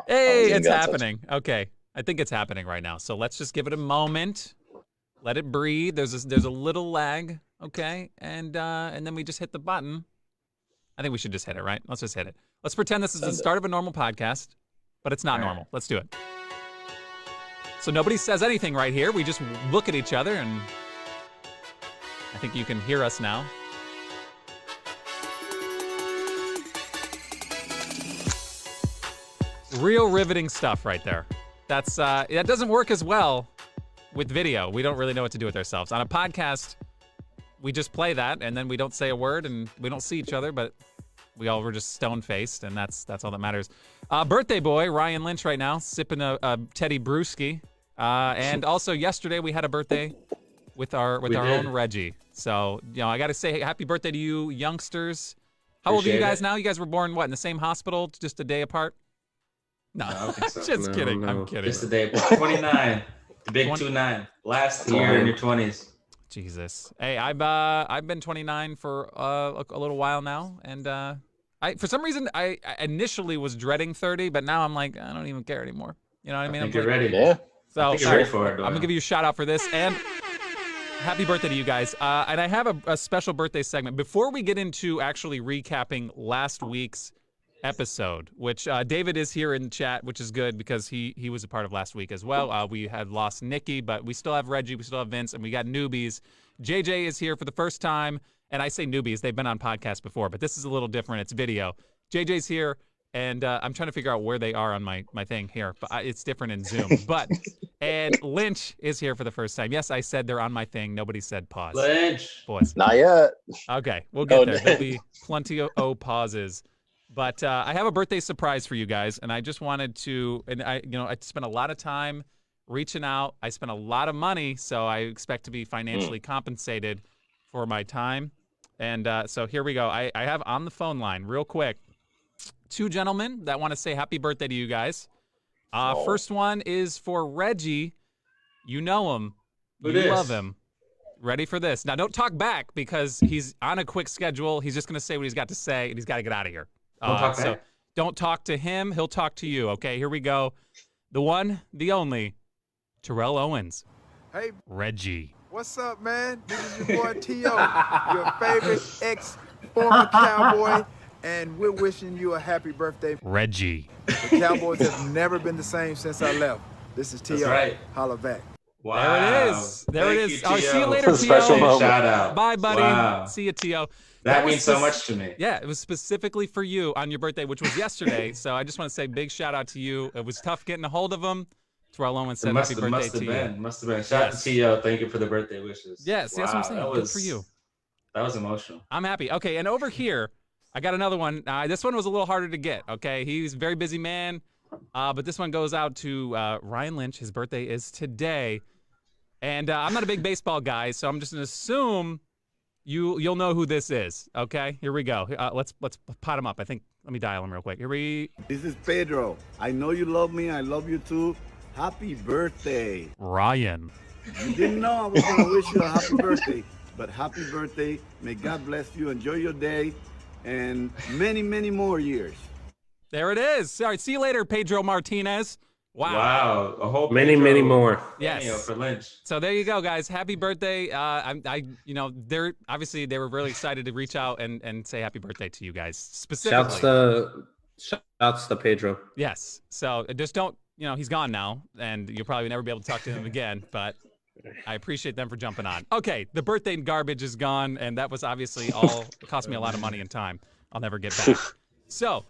Hey, it's happening. Okay. I think it's happening right now. So let's just give it a moment. Let it breathe. There's a little lag, okay? And then we just hit the button. I think we should just hit it, right? Let's just hit it. Let's pretend this is the start of a normal podcast, but it's not normal. Let's do it. So nobody says anything right here. We just look at each other, and I think you can hear us now. Real riveting stuff right there. That doesn't work as well with video. We don't really know what to do with ourselves. On a podcast, we just play that, and then we don't say a word, and we don't see each other, but we all were just stone-faced, and that's all that matters. Birthday boy, Ryan Lynch right now, sipping a Teddy Brewski. And also yesterday we had a birthday with our own Regi. So, I got to say happy birthday to you youngsters. How old are you guys now? You guys were born, in the same hospital, just a day apart? No, I don't think so. Just kidding. No. I'm kidding. Just a day. 29. The big 29. Last year in your 20s. Jesus. Hey, I've been 29 for a little while now, and for some reason I initially was dreading 30, but now I'm like, I don't even care anymore. You know what I mean? I think you're ready. Yeah. So I think you're ready for it. I'm gonna give you a shout out for this, and happy birthday to you guys. And I have a special birthday segment before we get into actually recapping last week's episode, which David is here in the chat, which is good because he was a part of last week as well. We had lost Nikki, but we still have Regi, we still have Vince, and we got newbies. JJ is here for the first time, and I say newbies, they've been on podcasts before, but this is a little different. It's video. JJ's here, and I'm trying to figure out where they are on my thing here, but it's different in Zoom. And Lynch is here for the first time. Yes, I said they're on my thing. Nobody said pause. Lynch. Boys. Not yet. Okay, we'll get there. There'll be plenty of pauses. But I have a birthday surprise for you guys, and I just wanted to, and I spent a lot of time reaching out. I spent a lot of money, so I expect to be financially compensated for my time. And so here we go. I have on the phone line, real quick, two gentlemen that want to say happy birthday to you guys. First one is for Regi. You know him. You love him. Ready for this. Now, don't talk back because he's on a quick schedule. He's just going to say what he's got to say, and he's got to get out of here. So don't talk to him. He'll talk to you. Okay, here we go. The one, the only, Terrell Owens. Hey, Regi. what's up, man? This is your boy T.O., your favorite ex-former Cowboy, and we're wishing you a happy birthday. Regi. The Cowboys have never been the same since I left. This is T.O. That's right. Holla back. Wow. There it is. There it is. Thank you, See you T.O. later, Special T.O. moment. Shout out. Bye, buddy. Wow. See you, T.O. That was means so much to me. Yeah, it was specifically for you on your birthday, which was yesterday. So I just want to say big shout out to you. It was tough getting a hold of him. Terrell Owens said happy birthday to you. Must have been. Shout out to T.O. Thank you for the birthday wishes. Yes, that's what I'm saying. Good for you. That was emotional. I'm happy. Okay, and over here, I got another one. This one was a little harder to get, okay? He's a very busy man, but this one goes out to Ryan Lynch. His birthday is today. And I'm not a big baseball guy, so I'm just going to assume you'll know who this is, okay? Here we go. Let's pot him up. Let me dial him real quick. This is Pedro. I know you love me. I love you too. Happy birthday. Ryan. You didn't know I was going to wish you a happy birthday, but happy birthday. May God bless you. Enjoy your day and many, many more years. There it is. All right, see you later, Pedro Martinez. Wow. A whole many more. Yes. For Lynch. So there you go, guys. Happy birthday. They're obviously they were really excited to reach out and say happy birthday to you guys specifically. Shouts to Pedro. Yes. So just don't, he's gone now, and you'll probably never be able to talk to him again, but I appreciate them for jumping on. Okay, the birthday garbage is gone, and that was obviously all cost me a lot of money and time. I'll never get back. So,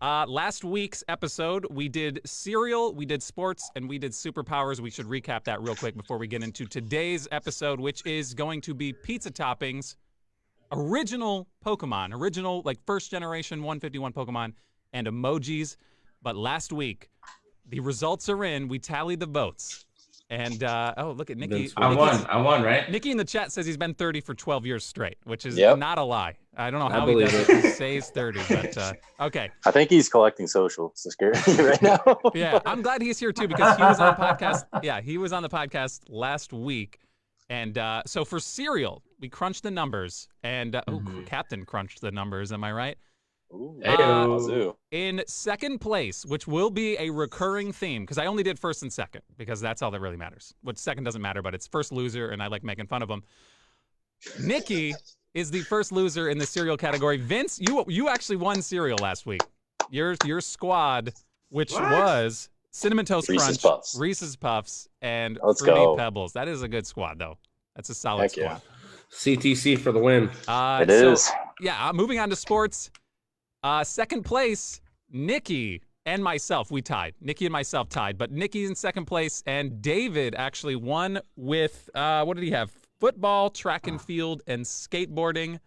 last week's episode, we did cereal, we did sports, and we did superpowers. We should recap that real quick before we get into today's episode, which is going to be Pizza Toppings, original Pokemon, first generation 151 Pokemon, and emojis. But last week, the results are in. We tallied the votes. And, look at Nikki. I won, right? Nikki in the chat says he's been 30 for 12 years straight, which is not a lie. I don't know how he does it. He says 30, but okay. I think he's collecting social security right now. Yeah, I'm glad he's here too because he was on the podcast. Yeah, he was on the podcast last week. And so for cereal, we crunched the numbers. And Captain crunched the numbers, am I right? Ooh, Ayo. In second place, which will be a recurring theme, because I only did first and second, because that's all that really matters. Which second doesn't matter, but it's first loser, and I like making fun of him. Nikki is the first loser in the cereal category. Vince, you actually won cereal last week. Your squad, which was Cinnamon Toast Reese's Crunch, Puffs. Reese's Puffs, and Let's Fruity go. Pebbles. That is a good squad, though. That's a solid Heck squad. yeah. CTC for the win. It is. Yeah, moving on to sports. Second place, Nikki and myself. We tied. Nikki and myself tied. But Nikki's in second place, and David actually won with, what did he have? Football, track and field, and skateboarding.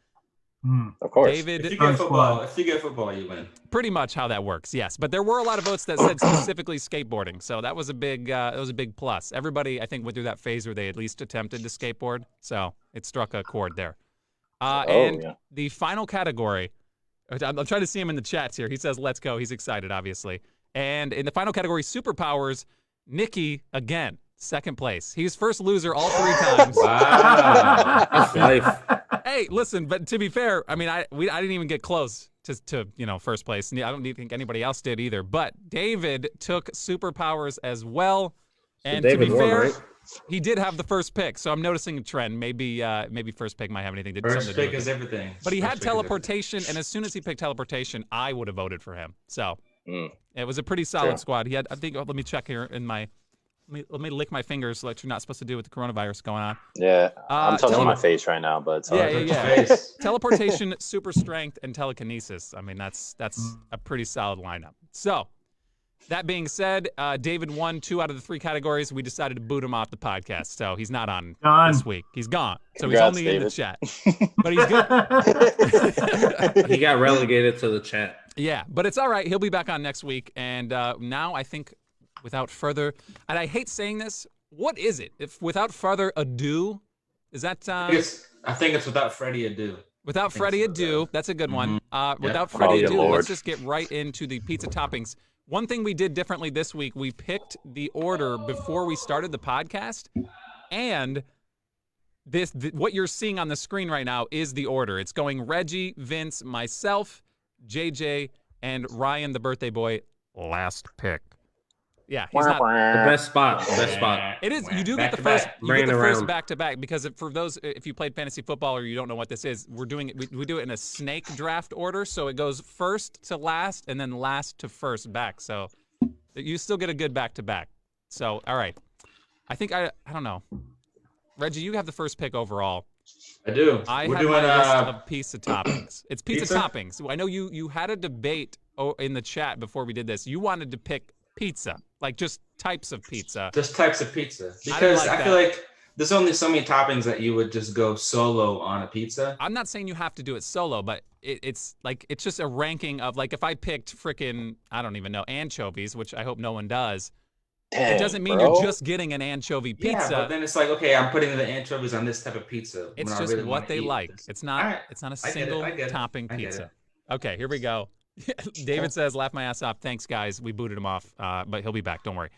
Of course. David, If you get football, you win. pretty much how that works. Yes, but there were a lot of votes that said specifically skateboarding, so that was a big plus. Everybody, I think, went through that phase where they at least attempted to skateboard, so it struck a chord there. The final category, I'm trying to see him in the chats here. He says, "Let's go." He's excited, obviously. And in the final category, superpowers, Nikki again, second place. He's first loser all 3 times. Wow. That's life. Hey, listen, but to be fair, I mean, I didn't even get close to first place. I don't think anybody else did either. But David took superpowers as well, and David to be won, fair, right? he did have the first pick. So I'm noticing a trend. Maybe first pick might have anything to do. First pick is everything. But he First had pick is teleportation, and as soon as he picked teleportation, I would have voted for him. So it was a pretty solid Sure. squad. He had, I think. Let me check here in my. Let me lick my fingers like you're not supposed to do with the coronavirus going on. Yeah, I'm touching my face right now, but it's all right. Yeah. Teleportation, super strength, and telekinesis. I mean, that's a pretty solid lineup. So, that being said, David won 2 out of the 3 categories. We decided to boot him off the podcast, so he's not on this week. He's gone. So Congrats, he's only in the David. chat. But he's good. He got relegated to the chat. Yeah, but it's all right. He'll be back on next week. And now I think, without further, and I hate saying this, what is it? If without further ado, is that? I think it's without Freddie ado. Without Freddie ado, that's a good one. Without Oh, Freddie yeah, ado, Lord. let's just get right into the pizza toppings. One thing we did differently this week, we picked the order before we started the podcast, and what you're seeing on the screen right now is the order. It's going Regi, Vince, myself, JJ, and Ryan, the birthday boy, last pick. Yeah, he's not. The best spot. The best spot. It is. You do get the first. You get the first back-to-back because for those, if you played fantasy football or you don't know what this is, we're doing it. We do it in a snake draft order, so it goes first to last and then last to first back. So you still get a good back-to-back. So all right, I think I don't know. Regi, you have the first pick overall. I do. I We're have doing my list of pizza toppings. It's pizza toppings. I know you had a debate in the chat before we did this. You wanted to pick pizza, like just types of pizza. Just types of pizza. Because I feel like there's only so many toppings that you would just go solo on a pizza. I'm not saying you have to do it solo, but it's just a ranking of, like, if I picked frickin', I don't even know, anchovies, which I hope no one does. Dang, it doesn't mean bro. you're just getting an anchovy pizza. Yeah, but then it's like, okay, I'm putting the anchovies on this type of pizza. It's when I just really what wanna they eat like. this. It's not. Alright, It's not a I get it, single I get it, topping I get pizza. it. Okay, here we go. David says, "Laugh my ass off." Thanks, guys. We booted him off, but he'll be back. Don't worry.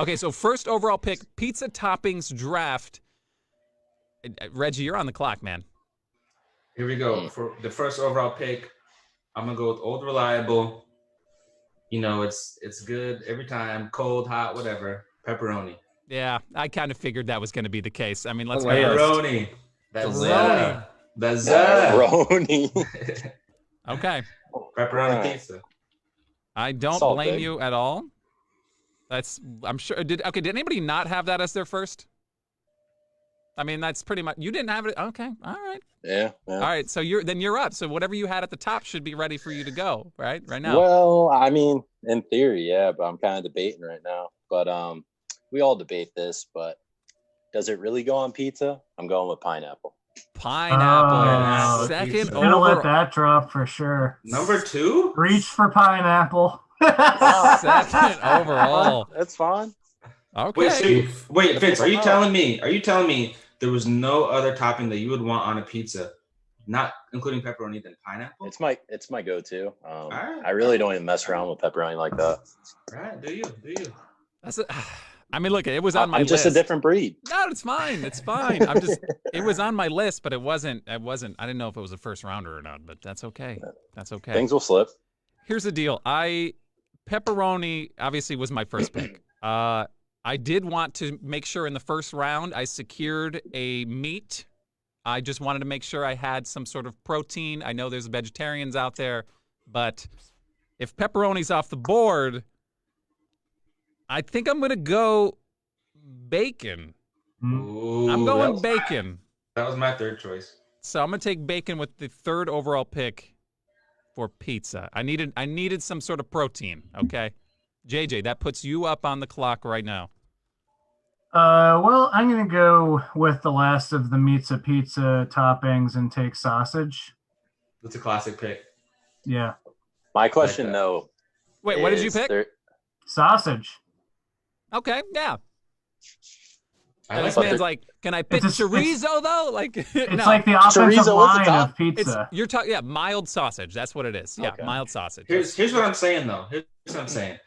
Okay, so first overall pick, pizza toppings draft. Regi, you're on the clock, man. Here we go. For the first overall pick, I'm gonna go with Old Reliable. You know, it's good every time, cold, hot, whatever. Pepperoni. Yeah, I kind of figured that was going to be the case. I mean, let's be Pepperoni. honest. That's Pepperoni. Okay. Pepperoni pizza. I don't Salt blame big. you at all. I'm sure. Did anybody not have that as their first? I mean, that's pretty much. You didn't have it. Okay. All right. Yeah. All right. So you're up. So whatever you had at the top should be ready for you to go right now. Well, I mean, in theory, yeah, but I'm kind of debating right now. But we all debate this, but does it really go on pizza? I'm going with pineapple. Pineapple. Second pizza. Gonna over. let that drop for sure. Number 2? Reach for pineapple. Second overall. That's fine. Okay. Wait, Vince, are you telling me there was no other topping that you would want on a pizza, not including pepperoni, than pineapple? It's my go-to. right. I really don't even mess around with pepperoni like that. All right, do you? I mean, look, it was on my I'm list. just a different breed. No, it's fine. It's fine. It was on my list, but it wasn't. I didn't know if it was a first rounder or not, but that's okay. That's okay. Things will slip. Here's the deal. Pepperoni obviously was my first pick. I did want to make sure in the first round I secured a meat. I just wanted to make sure I had some sort of protein. I know there's vegetarians out there, but if pepperoni's off the board, I think I'm going to go bacon. Ooh, I'm going bacon. That was my third choice. So I'm going to take bacon with the third overall pick for pizza. I needed some sort of protein, okay? JJ, that puts you up on the clock right now. Well, I'm going to go with the last of the pizza toppings and take sausage. That's a classic pick. Yeah. My question, though. Wait, what did you pick? Sausage. Okay, yeah. This man's like, can I pick chorizo though? Like, it's no. like the offensive Chorizo line top? of pizza. You're talking, yeah, mild sausage. That's what it is. Yeah, Okay. mild sausage. Here's what I'm saying though. Here's what I'm saying.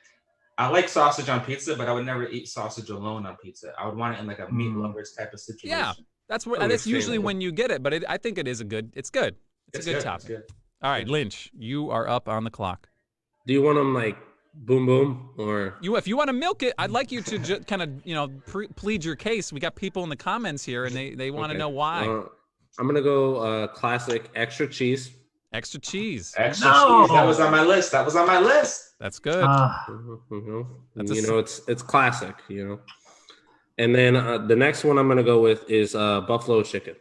I like sausage on pizza, but I would never eat sausage alone on pizza. I would want it in like a meat lovers type of situation. Yeah, that's usually when you get it, but I think it is it's good. It's a good topping. It's good. All right, Lynch, you are up on the clock. Do you want them like boom boom or? If you want to milk it, I'd like you to just kind of plead your case. We got people in the comments here, and they want to know why. I'm gonna go classic extra cheese. Extra cheese. Extra cheese. That was on my list. That's good. It's classic. And then the next one I'm gonna go with is buffalo chicken.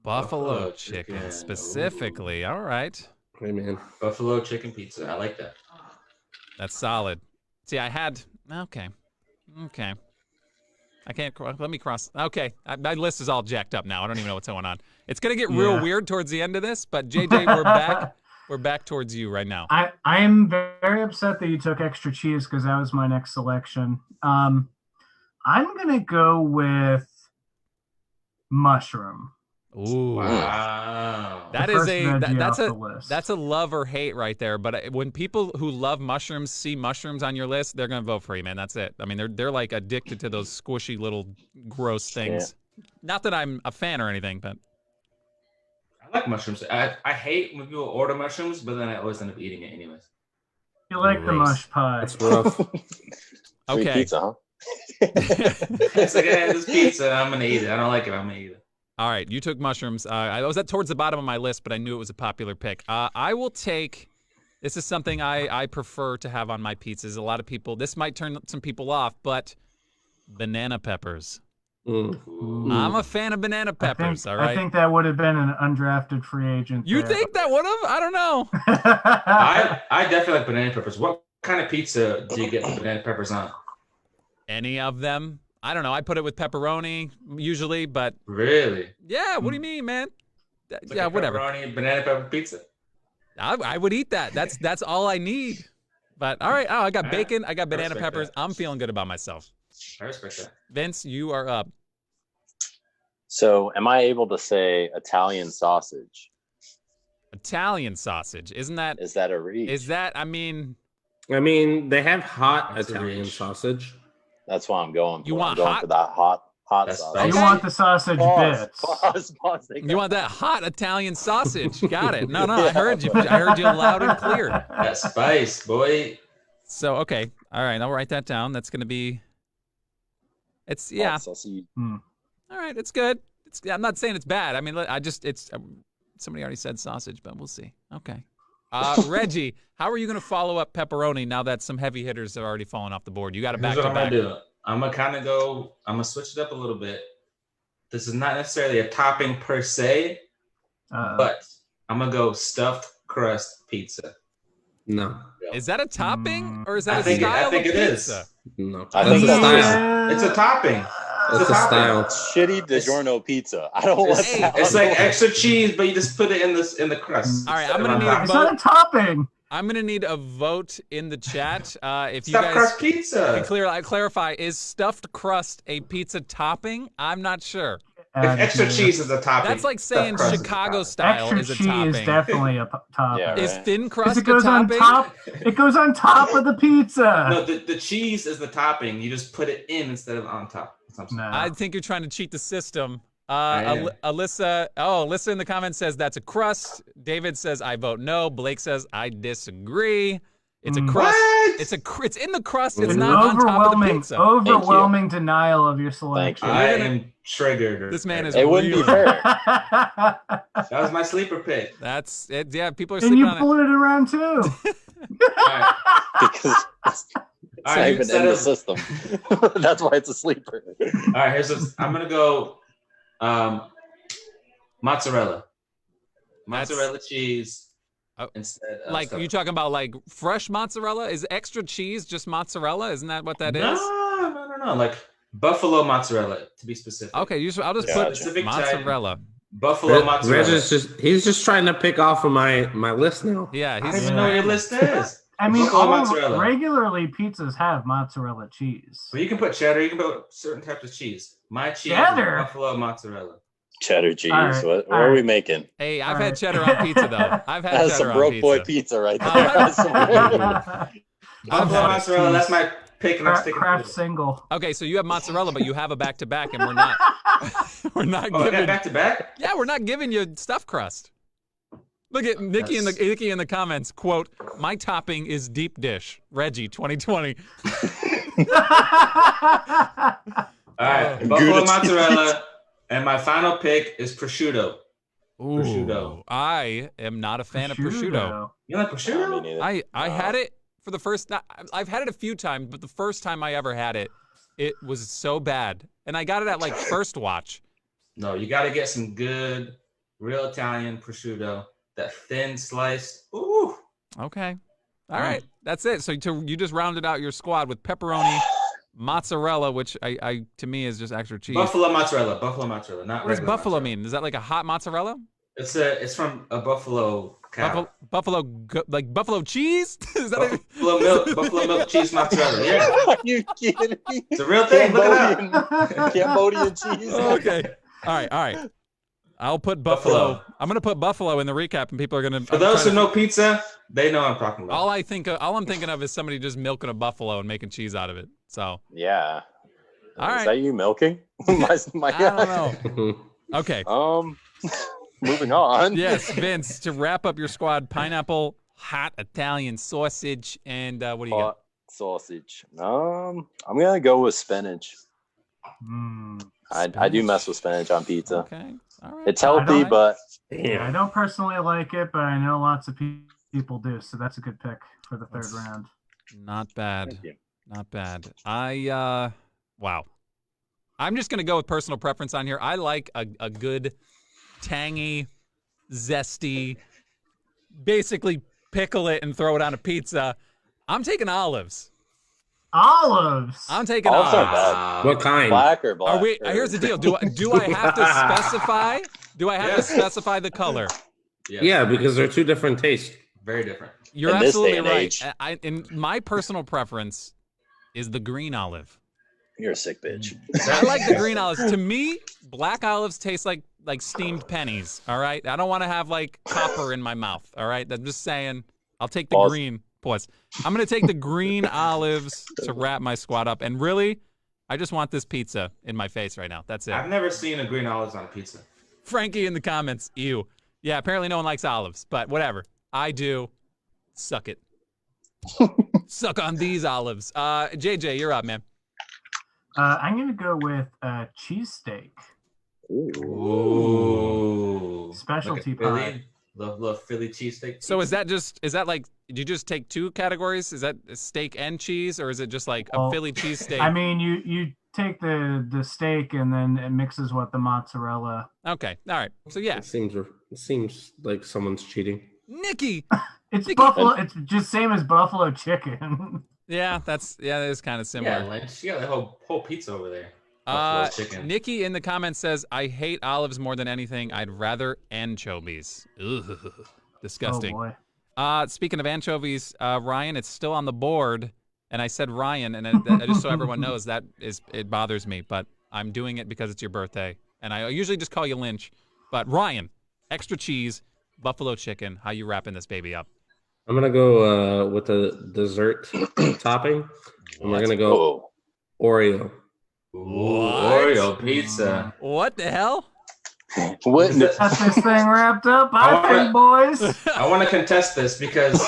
Buffalo chicken specifically. All right. Hey man. Buffalo chicken pizza. I like that. That's solid. See, okay. I can't, let me cross. Okay, my list is all jacked up now. I don't even know what's going on. It's going to get real weird towards the end of this, but JJ, we're back. We're back towards you right now. I am very upset that you took extra cheese because that was my next selection. I'm going to go with mushroom. Ooh. Wow. That's a love or hate right there. But when people who love mushrooms see mushrooms on your list, they're gonna vote for you, man. That's it. I mean, they're like addicted to those squishy little gross things. Yeah. Not that I'm a fan or anything, but I like mushrooms. I hate when people order mushrooms, but then I always end up eating it anyways. You like the mush pie? That's rough. Free okay. pizza, huh? It's like I had this pizza. I'm gonna eat it. I don't like it. I'm gonna eat it. All right, you took mushrooms. I was towards the bottom of my list, but I knew it was a popular pick. I will take. This is something I prefer to have on my pizzas. A lot of people. This might turn some people off, but banana peppers. I'm a fan of banana peppers. All right. I think that would have been an undrafted free agent. You think that would have? I don't know. I definitely like banana peppers. What kind of pizza do you get with banana peppers on? Any of them? I don't know. I put it with pepperoni usually, but really, yeah. What do you mean, man? Yeah, whatever. Pepperoni, banana pepper pizza. I would eat that. That's all I need. But all right. Oh, I got bacon. I got banana peppers. That. I'm feeling good about myself. I respect that. Vince, you are up. So, am I able to say Italian sausage? Italian sausage, isn't that? Is that a reach? Is that? I mean, they have hot Italian sausage. That's why I'm going. You want for that hot sausage. Okay. You want the sausage bits. You want that hot Italian sausage. Got it. No, I heard you. I heard you loud and clear. That spice, boy. So, okay. All right. I'll write that down. That's going to be. It's, yeah. All right. It's good. I'm not saying it's bad. I mean, somebody already said sausage, but we'll see. Okay. Regi, how are you going to follow up pepperoni now that some heavy hitters have already fallen off the board? You got to back to back. I'm going to do. I'm going to switch it up a little bit. This is not necessarily a topping per se, but I'm going to go stuffed crust pizza. No. Is that a topping or is that a style of pizza? It is. No. I think that's a style. Yeah. It's a topping. It's a style. Shitty DiGiorno pizza. I don't want that. It's like extra cheese, but you just put it in the crust. All right, I'm gonna need a vote. It's not a topping. I'm gonna need a vote in the chat. If you stuffed guys crust pizza. can clarify, is stuffed crust a pizza topping? I'm not sure. If extra cheese is a topping, That's like saying stuffed crust Chicago style extra is a cheese topping. definitely a topping. Yeah, Is right. thin crust It goes a on topping? top. It goes on top of the pizza. No, the cheese is the topping. You just put it in instead of on top. That's what I'm saying. No. I think you're trying to cheat the system. I am. Alyssa in the comments says that's a crust. David says I vote no. Blake says I disagree. It's a crust. What? It's in the crust. It's An not on top of the pizza. Overwhelming denial of your selection. you. I am triggered. This man is. It wouldn't be fair. That was my sleeper pick. That's it. Yeah, people are And sleeping you on it. blew it around too. All right. Because it's All not right, even instead in the of- system. That's why it's a sleeper. All right, I'm gonna go mozzarella. Mozzarella cheese instead of Like stuff. you talking about like fresh mozzarella? Is extra cheese just mozzarella? Isn't that what that is? No. Like buffalo mozzarella to be specific. Okay, I'll just Gotcha. put Specific mozzarella. Buffalo mozzarella. He's just trying to pick off of my list now. Yeah, I don't he's even know what your list is. I mean, Buffalo all mozzarella. regularly pizzas have mozzarella cheese. Well, you can put cheddar. You can put certain types of cheese. My cheese Cheddar? is buffalo mozzarella. Cheddar cheese. All right, What all are we right. making? Hey, I've All had right. cheddar on pizza though. I've had That's cheddar some on broke pizza. boy pizza right there. I've Buffalo had it. mozzarella. That's my pick, and I'm sticking Craft to it. single. Okay, so you have mozzarella, but you have a back to back, and we're not. We're not Oh, I got giving. back to back. Yeah, we're not giving you stuffed crust. Look at Nikki in the comments. Quote: "My topping is deep dish." Regi 2020. All right, buffalo Gouda mozzarella, and my final pick is prosciutto. Prosciutto. Ooh, I am not a fan of prosciutto. You like Me prosciutto? neither. I had it for the first. I've had it a few times, but the first time I ever had it, it was so bad, and I got it at like first watch. No, you got to get some good, real Italian prosciutto. That thin sliced. Ooh. Okay, all right, that's it. So you just rounded out your squad with pepperoni, mozzarella, which I to me is just extra cheese. Buffalo mozzarella, not What does regular buffalo mozzarella. mean? Is that like a hot mozzarella? It's from a buffalo cow. Like buffalo cheese? Is that Buffalo milk cheese mozzarella. Yeah, Are you kidding me? it's a real thing. Look it up. Cambodian cheese. Okay. All right. I'll put buffalo. I'm gonna put buffalo in the recap, and people are gonna. For those who know pizza, they know what I'm talking about. all I'm thinking of is somebody just milking a buffalo and making cheese out of it. So Yeah. All Is right. that you milking? my I don't know. Okay. Moving on. Yes, Vince. To wrap up your squad, pineapple, hot Italian sausage, and what do you got? Hot sausage. I'm gonna go with spinach. I do mess with spinach on pizza. Okay. All right. It's healthy, but Yeah, I don't personally like it, but I know lots of people do, so that's a good pick for the third round. Not bad. Thank you. Not bad. Wow. I'm just gonna go with personal preference on here. I like a good, tangy, zesty, basically pickle it and throw it on a pizza. I'm taking olives. Olives. I'm taking Olives aren't olives. bad. What kind? Black or black? Are we? Here's the deal. Do I have to specify? Do I have to specify the color? Yeah, because they're two different tastes. Very different. You're In this day absolutely and right. age. In my personal preference is the green olive. You're a sick bitch. I like the green olives. To me, black olives taste like steamed pennies. All right. I don't want to have like copper in my mouth. All right. I'm just saying. I'll take the Pause. green. Pause. I'm gonna take the green olives to wrap my squad up. And really, I just want this pizza in my face right now. That's it. I've never seen a green olives on a pizza. Frankie in the comments. Ew. Yeah. Apparently no one likes olives, but whatever. I do. Suck it. Suck on these olives. JJ, you're up, man. I'm gonna go with cheesesteak. Ooh. Specialty Philly. pie. Love Philly cheesesteak. So is that like, did you just take two categories? Is that steak and cheese, or is it just like a Well, Philly cheesesteak? I mean, you take the steak and then it mixes with the mozzarella. Okay, all right. So yeah, It seems like someone's cheating. Nikki. It's Nikki- buffalo. It's just same as buffalo chicken. Yeah, that is kind of yeah, similar. Lynch. You got the whole pizza over there. Buffalo chicken. Nikki in the comments says, "I hate olives more than anything. I'd rather anchovies." Ugh, disgusting. Oh boy. Speaking of anchovies, Ryan, it's still on the board, and I said Ryan, and just so everyone knows, it bothers me, but I'm doing it because it's your birthday, and I usually just call you Lynch, but Ryan, extra cheese, buffalo chicken. How you wrapping this baby up? I'm gonna go with the dessert topping. And we're gonna go Oreo. Oreo pizza. What the hell? What? Got this thing wrapped up. I think, boys. I want to contest this because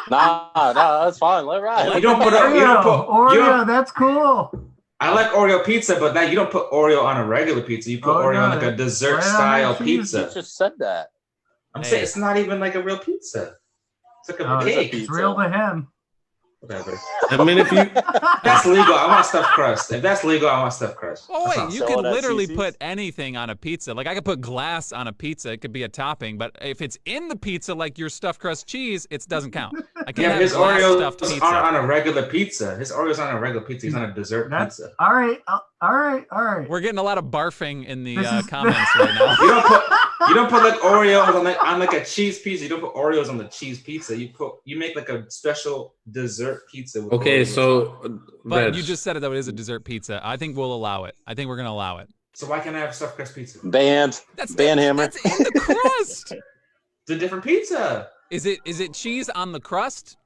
Nah, that's fine. Let it ride. you don't put Oreo. That's cool. I like Oreo pizza, but now you don't put Oreo on a regular pizza. You put Oreo on like a dessert style pizza. You just said that. I'm saying it's not even like a real pizza. It's like a cake. It's real to him. Whatever. I mean, if you That's legal. I want stuffed crust. If that's legal, I want stuffed crust. Oh wait, you So can that's literally CC's? put anything on a pizza. Like I could put glass on a pizza. It could be a topping, but if it's in the pizza, like your stuffed crust cheese, it doesn't count. I can't have his glass Oreos stuffed pizza. aren't on a regular pizza. His Oreos aren't on a regular pizza. He's on a dessert pizza. All right. We're getting a lot of barfing in the This is- comments right now. You don't put like Oreos on like a cheese pizza. You don't put Oreos on the cheese pizza. You make like a special dessert pizza. With okay, Oreos. so But Reg, you just said it though. It is a dessert pizza. I think we'll allow it. I think we're gonna allow it. So why can't I have stuffed crust pizza? Banned. Ban hammer. That's in the crust. It's a different pizza. Is it cheese on the crust,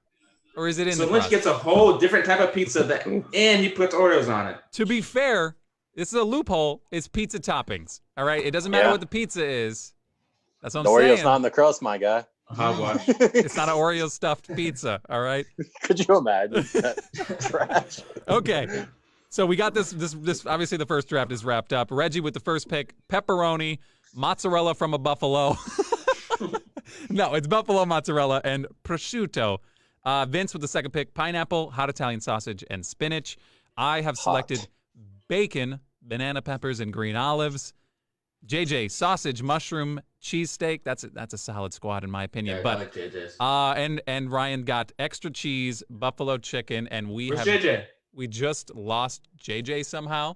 or is it in So the Lynch crust? gets a whole different type of pizza and he puts Oreos on it. To be fair, this is a loophole. It's pizza toppings. All right. It doesn't matter Yeah. what the pizza is. That's what The I'm Oreo's saying. not in the crust, my guy. Hogwash. It's not an Oreo stuffed pizza. All right. Could you imagine that trash? Okay. So we got this. Obviously, the first draft is wrapped up. Regi with the first pick: pepperoni, mozzarella from a buffalo. No, it's buffalo mozzarella and prosciutto. Vince with the second pick: pineapple, hot Italian sausage, and spinach. I have selected bacon, banana peppers, and green olives. JJ, sausage, mushroom, cheesesteak. That's a solid squad in my opinion. Yeah, but I like JJ's. and Ryan got extra cheese, buffalo chicken, and Where's JJ? we just lost JJ somehow,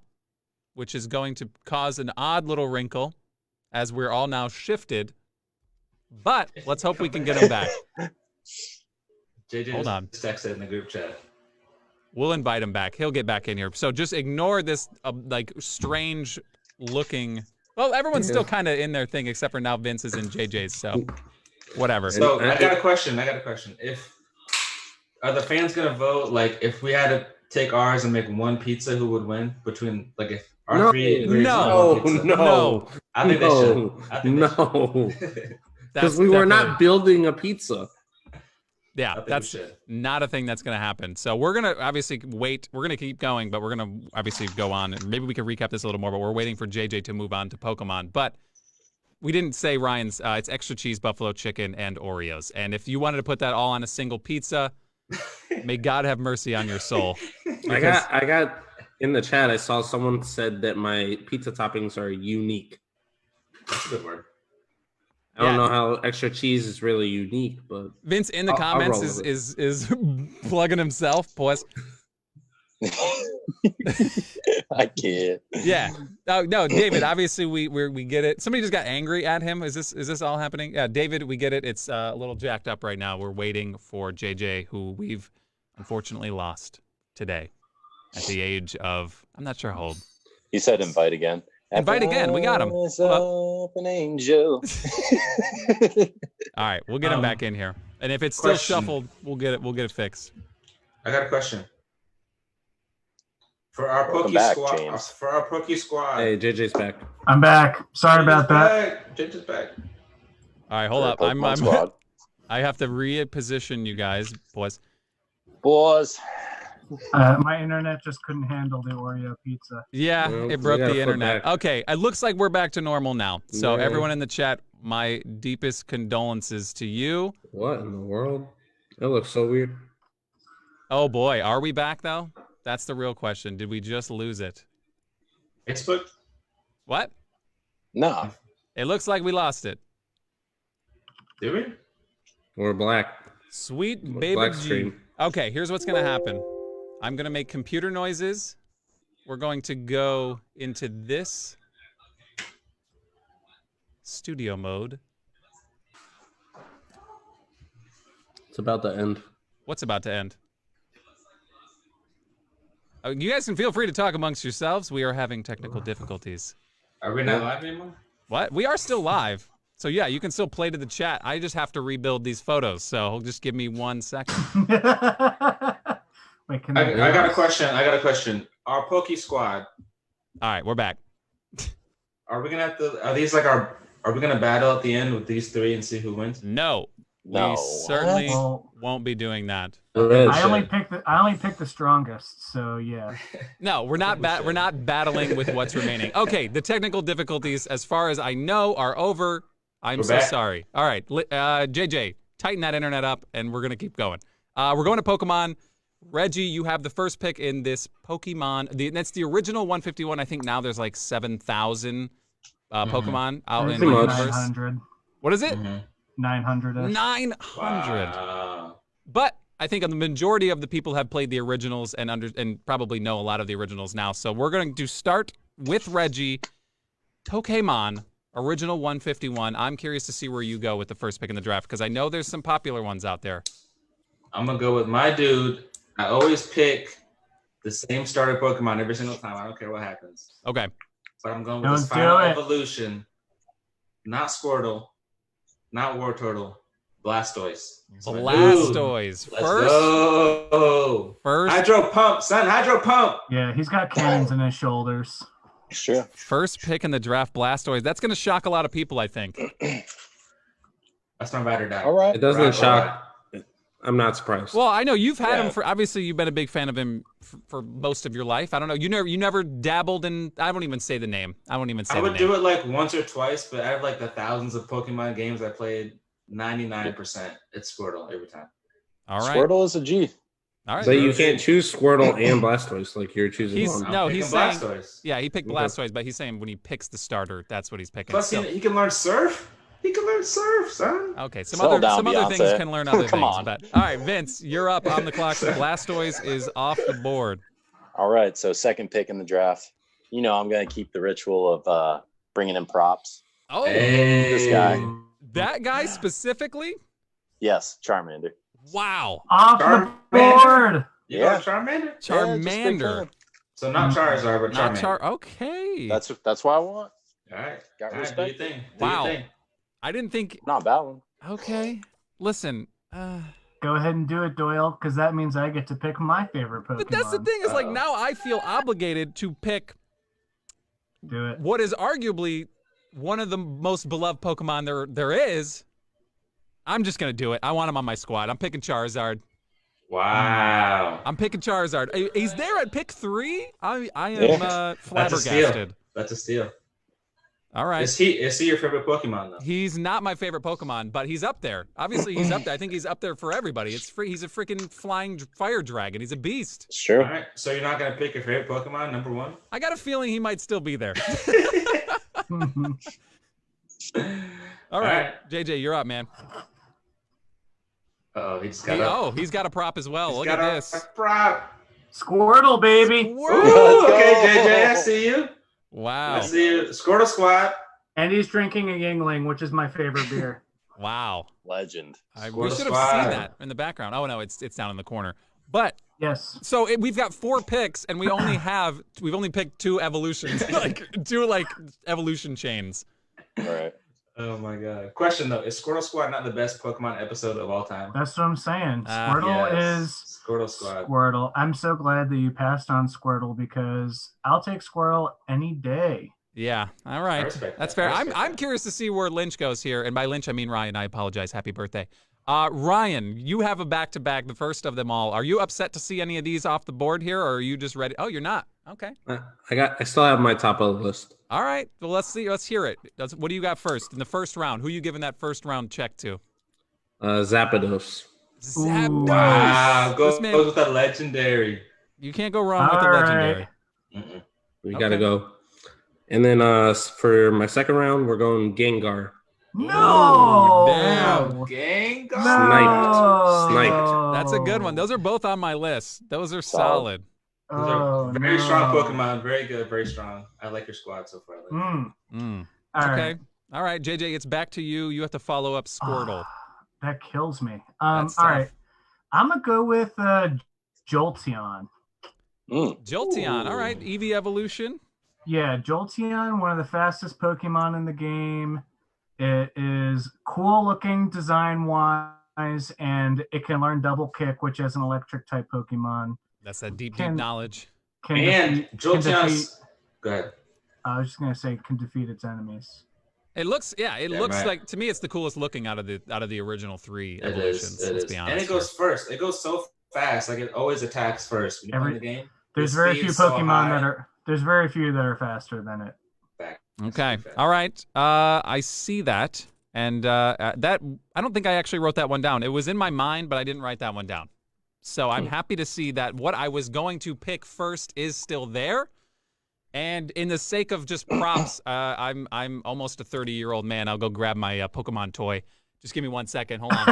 which is going to cause an odd little wrinkle as we're all now shifted. But let's hope we can get him back. JJ Hold on. just texted in the group chat. We'll invite him back. He'll get back in here. So just ignore this like strange looking. Well, everyone's still kind of in their thing except for now Vince is in JJ's. So whatever. So I got a question. Are the fans gonna vote? Like, if we had to take ours and make one pizza, who would win between like if our three agrees on one pizza? No. I think they should. I think they should. because we were not building a pizza. Yeah, think that's we should. not a thing that's going to happen. So we're going to obviously wait. We're going to keep going, but we're going to obviously go on. And maybe we can recap this a little more, but we're waiting for JJ to move on to Pokemon. But we didn't say Ryan's. It's extra cheese, buffalo chicken, and Oreos. And if you wanted to put that all on a single pizza, may God have mercy on your soul. I got in the chat. I saw someone said that my pizza toppings are unique. That's a good word. I don't know how extra cheese is really unique, but Vince in the I'll comments roll with is plugging himself. Boys. I can't. Yeah. No, David. Obviously, we get it. Somebody just got angry at him. Is this all happening? Yeah, David, we get it. It's a little jacked up right now. We're waiting for JJ, who we've unfortunately lost today, at the age of I'm not sure how old. He said invite again. Invite again. We got him. Rise Hold up an angel. All right, we'll get him back in here. And if it's still Question. shuffled, we'll get it fixed. I got a question. For our Welcome Poke back, Squad. James. For our Poke Squad. hey, JJ's back. I'm back. Sorry about that. JJ's back. All right, hold up. Pokemon Squad. I have to reposition you guys, boys. Boys. My internet just couldn't handle the Oreo pizza. Yeah, Well, it we broke gotta the flip internet. back. Okay, it looks like we're back to normal now. So Yeah. everyone in the chat, my deepest condolences to you. What in the world? That looks so weird. Oh boy, are we back though? That's the real question. Did we just lose it? Facebook. What? No. It looks like we lost it. Did we? We're black. Sweet Black baby G. screen. Okay, here's what's gonna happen. I'm gonna make computer noises. We're going to go into this studio mode. It's about to end. What's about to end? You guys can feel free to talk amongst yourselves. We are having technical difficulties. Are we not live anymore? What? We are still live. So yeah, you can still play to the chat. I just have to rebuild these photos. So just give me 1 second. Wait, I got a question. Our Poke Squad. All right, we're back. Are we gonna have to? Are these like our? Are we gonna battle at the end with these 3 and see who wins? No. No. We certainly Well, won't be doing that. I only picked the strongest, so yeah. No, we're not battling with what's remaining. Okay, the technical difficulties, as far as I know, are over. I'm so sorry. All right, JJ, tighten that internet up, and we're gonna keep going. We're going to Pokemon. Regi, you have the first pick in this Pokemon. That's the original 151. I think now there's like 7,000 Pokemon out in the universe. 900. What is it? 900. 900. Wow. But I think the majority of the people have played the originals and probably know a lot of the originals now. So we're going to start with Regi. Pokemon, original 151. I'm curious to see where you go with the first pick in the draft because I know there's some popular ones out there. I'm gonna go with my dude. I always pick the same starter Pokemon every single time. I don't care what happens. Okay. But I'm going with this final evolution. Not Squirtle. Not Wartortle. Blastoise. Blastoise. Let's go. First. Hydro Pump, son. Hydro Pump. Yeah, he's got cannons in his shoulders. Sure. First pick in the draft, Blastoise. That's going to shock a lot of people, I think. That's my ride or die. All right. It doesn't shock. I'm not surprised. Well, I know you've had him for. Obviously, you've been a big fan of him for most of your life. I don't know. You never dabbled in. I won't even say the name. I would do it like once or twice, but out of like the thousands of Pokemon games I played, 99% it's Squirtle every time. All right. Squirtle is a G. All right. But you can't choose Squirtle and Blastoise like you're choosing one. He's saying Blastoise. Yeah, he picked Blastoise, but he's saying when he picks the starter, that's what he's picking. Plus, he can learn Surf. He can learn Surf, son. Okay, some other things can learn other things. But all right, Vince, you're up on the clock. Blastoise is off the board. All right, so second pick in the draft. You know, I'm going to keep the ritual of bringing in props. Oh, this guy. That guy specifically? Yes, Charmander. Wow. Off the board. Yeah, Charmander. Charmander. So not Charizard, but Charmander. Okay. That's what I want. All right. Got respect. Do your thing. Wow. I didn't think. Not bad one. Okay. Listen. Go ahead and do it, Doyle, because that means I get to pick my favorite Pokemon. But that's the thing is, like, now I feel obligated to pick. Do it. What is arguably one of the most beloved Pokemon there is. I'm just gonna do it. I want him on my squad. I'm picking Charizard. Wow. I'm picking Charizard. He's there at pick 3. I am flabbergasted. That's a steal. All right. Is he your favorite Pokemon though? He's not my favorite Pokemon, but he's up there. Obviously, he's up there. I think he's up there for everybody. It's free. He's a freaking flying fire dragon. He's a beast. Sure. All right. So you're not gonna pick your favorite Pokemon, number 1? I got a feeling he might still be there. All right, JJ, you're up, man. He's got a prop as well. Look at this. Prop. Squirtle, baby. Ooh, okay, JJ, I see you. Wow. I see you. Squirtle Squad. And he's drinking a Yingling, which is my favorite beer. Wow. Legend. We should have seen that in the background. Oh no, it's down in the corner. But yes. So we've got 4 picks, and we've only picked 2 evolutions, like 2 evolution chains. All right. Oh my god. Question though, is Squirtle Squad not the best Pokemon episode of all time? That's what I'm saying. Squirtle is Squirtle Squad. Squirtle. I'm so glad that you passed on Squirtle because I'll take Squirtle any day. Yeah. All right. That's fair. I'm curious to see where Lynch goes here, and by Lynch I mean Ryan. I apologize. Happy birthday. Ryan, you have a back-to-back, the first of them all. Are you upset to see any of these off the board here, or are you just ready? Oh, you're not. Okay. I still have my top of the list. All right. Well, let's see. Let's hear it. What do you got first in the first round? Who are you giving that first round check to? Zapdos. Zapdos. Wow. Goes with a legendary. You can't go wrong with a legendary. Right. We gotta go. And then for my second round, we're going Gengar. No! Damn. Gengar. Sniped. That's a good one. Those are both on my list. Those are solid. Those are very strong Pokemon. Very good. Very strong. I like your squad so far. Okay. All right, JJ, it's back to you. You have to follow up Squirtle. That kills me. All right. I'm going to go with Jolteon. Jolteon. All right. Eevee evolution. Yeah, Jolteon, one of the fastest Pokemon in the game. It is cool looking design wise, and it can learn Double Kick, which is an electric type Pokemon. That's that deep Can- knowledge. And Jolteon's. Go ahead. I was just gonna say can defeat its enemies. It looks, it looks right. like, to me, it's the coolest looking out of the original 3 It evolutions. is. It let's is. be honest. And it goes first. It goes so fast. Like it always attacks first when you play the game. There's Its very speed few is so Pokemon high. that are. There's very few that are faster than it. Okay. All right. I see that. And that, I don't think I actually wrote that one down. It was in my mind, but I didn't write that one down. So I'm happy to see that what I was going to pick first is still there. And in the sake of just props, I'm almost a 30-year-old man. I'll go grab my Pokemon toy. Just give me 1 second. Hold on.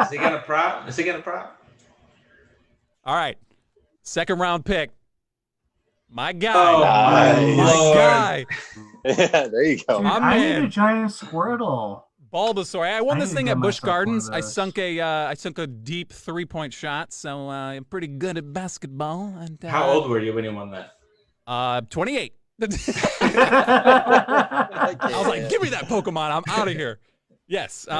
Is he got a prop? Is he got a prop? All right. Second round pick. My guy. Oh, Nice. My Lord. guy. Yeah, there you go. Dude, My I need man. a giant Squirtle. Bulbasaur. I won I this need to thing get at Busch myself one of Gardens. I those. sunk a deep 3-point shot, so I'm pretty good at basketball. And How old were you when you won that? 28. I I was like, give me that Pokemon. I'm out of here. Yes. So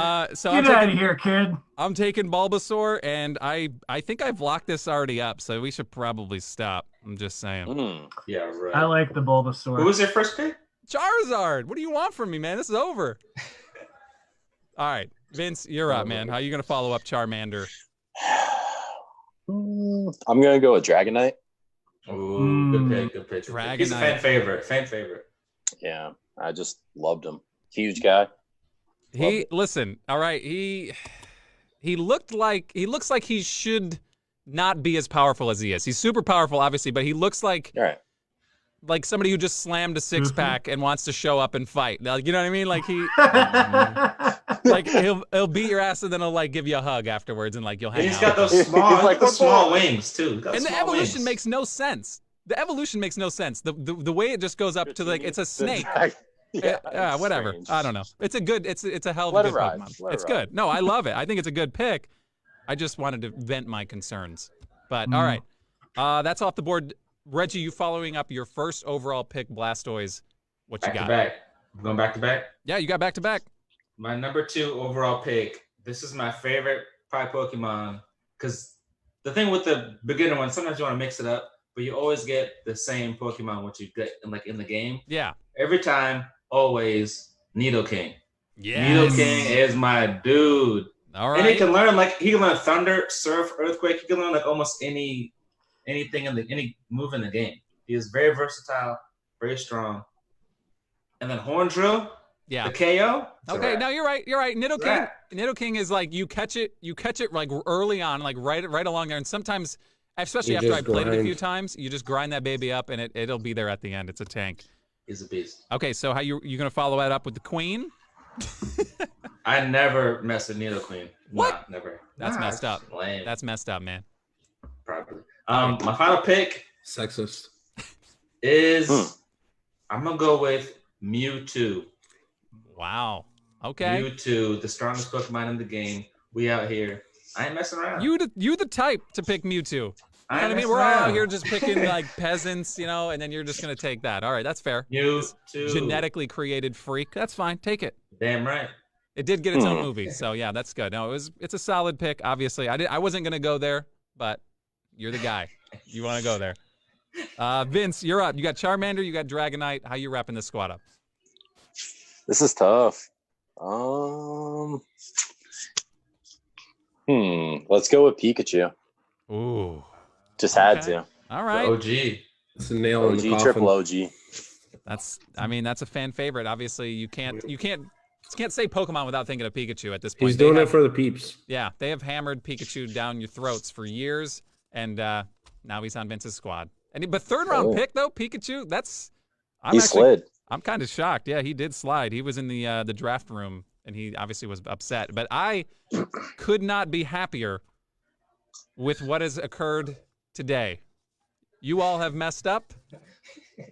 Get out of here, kid. I'm taking Bulbasaur, and I think I've locked this already up, so we should probably stop. I'm just saying. Yeah, right. I like the Bulbasaur. Who was your first pick? Charizard. What do you want from me, man? This is over. All right, Vince, you're up, man. How are you gonna follow up Charmander? I'm gonna go with Dragonite. Ooh, good pick, good pick. Dragonite. He's a fan favorite. Yeah, I just loved him. Huge guy. Listen, all right, he looks like he should not be as powerful as he is. He's super powerful, obviously, but he looks like All right. somebody who just slammed a 6-pack and wants to show up and fight. Now, you know what I mean? Like he'll beat your ass and then he'll like give you a hug afterwards and like you'll hang And he's out. got those small, He's like, those small wings too. He's got And the small evolution wings. makes no sense. The evolution makes no sense. The way it just goes up to like it's a snake. Yeah, Yeah, it's whatever. strange. I don't know. It's a hell of a Let good it ride. Pokemon. Let it It's ride. good. No, I love it. I think it's a good pick. I just wanted to vent my concerns. But all right, that's off the board. Reggie, you following up your first overall pick, Blastoise. What you Back to got? back. Going back to back. Yeah, you got back to back. My number 2 overall pick. This is my favorite Pokemon because the thing with the beginner one, sometimes you want to mix it up, but you always get the same Pokemon what you get in the game. Yeah. Every time, always Nidoking. Yes. Nidoking is my dude. All And he right. can learn Thunder, Surf, Earthquake. He can learn like almost anything any move in the game. He is very versatile, very strong. And then Horn Drill, Yeah. the KO. it's a Okay, wrap. no, you're right. You're right. It's a wrap. Nidoking is like you catch it like early on, like right along there, and sometimes, especially You after I just played it a grind. few times, you just grind that baby up, and it'll be there at the end. It's a tank. He's a beast. Okay, so how you gonna follow that up with the Queen? I never messed with Nidoqueen. What? Nah, never. That's messed up. Lame. That's messed up, man. Probably. My final pick Sexist. is I'm gonna go with Mewtwo. Wow. Okay. Mewtwo, the strongest Pokemon in the game. We out here. I ain't messing around. You the type to pick Mewtwo. You know what I mean? messing We're all out around. here just picking like peasants, and then you're just gonna take that. All right, that's fair. Mewtwo. Genetically created freak. That's fine. Take it. Damn right. It did get its own movie, so yeah, that's good. No, it's a solid pick. Obviously, I wasn't gonna go there, but you're the guy. You want to go there. Vince, you're up. You got Charmander, you got Dragonite. How you wrapping this squad up? This is tough. Let's go with Pikachu. Ooh. Just had Okay. to. All The right. OG. It's a nail in the OG, coffin. triple OG. That's a fan favorite. Obviously, you can't say Pokemon without thinking of Pikachu at this point. He's They doing have- it for the peeps. Yeah, they have hammered Pikachu down your throats for years, and now he's on Vince's squad. But third round pick though, Pikachu. He slid. I'm kind of shocked. Yeah, he did slide. He was in the draft room, and he obviously was upset. But I could not be happier with what has occurred today. You all have messed up,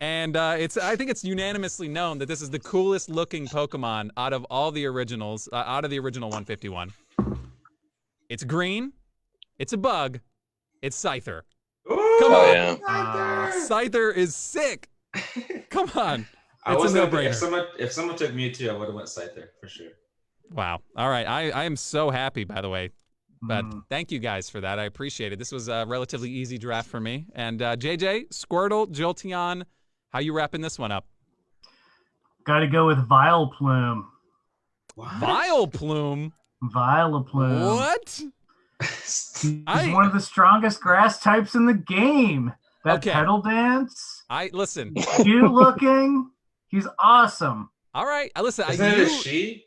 and I think it's unanimously known that this is the coolest looking Pokemon out of all the originals, out of the original 151. It's green. It's a bug. It's Scyther. Come Oh on. yeah. Scyther is sick. Come on. I It's was a gonna no-brainer. if someone took Mewtwo, I would have went Scyther for sure. Wow. All right. I am so happy, by the way. But Mm. thank you guys for that. I appreciate it. This was a relatively easy draft for me. And JJ, Squirtle, Jolteon, how you wrapping this one up? Got to go with Vileplume. Vileplume? Vileplume. What? He's one of the strongest grass types in the game. That Okay. pedal dance, Listen. cute looking. He's awesome. All right. Listen. Isn't it a she?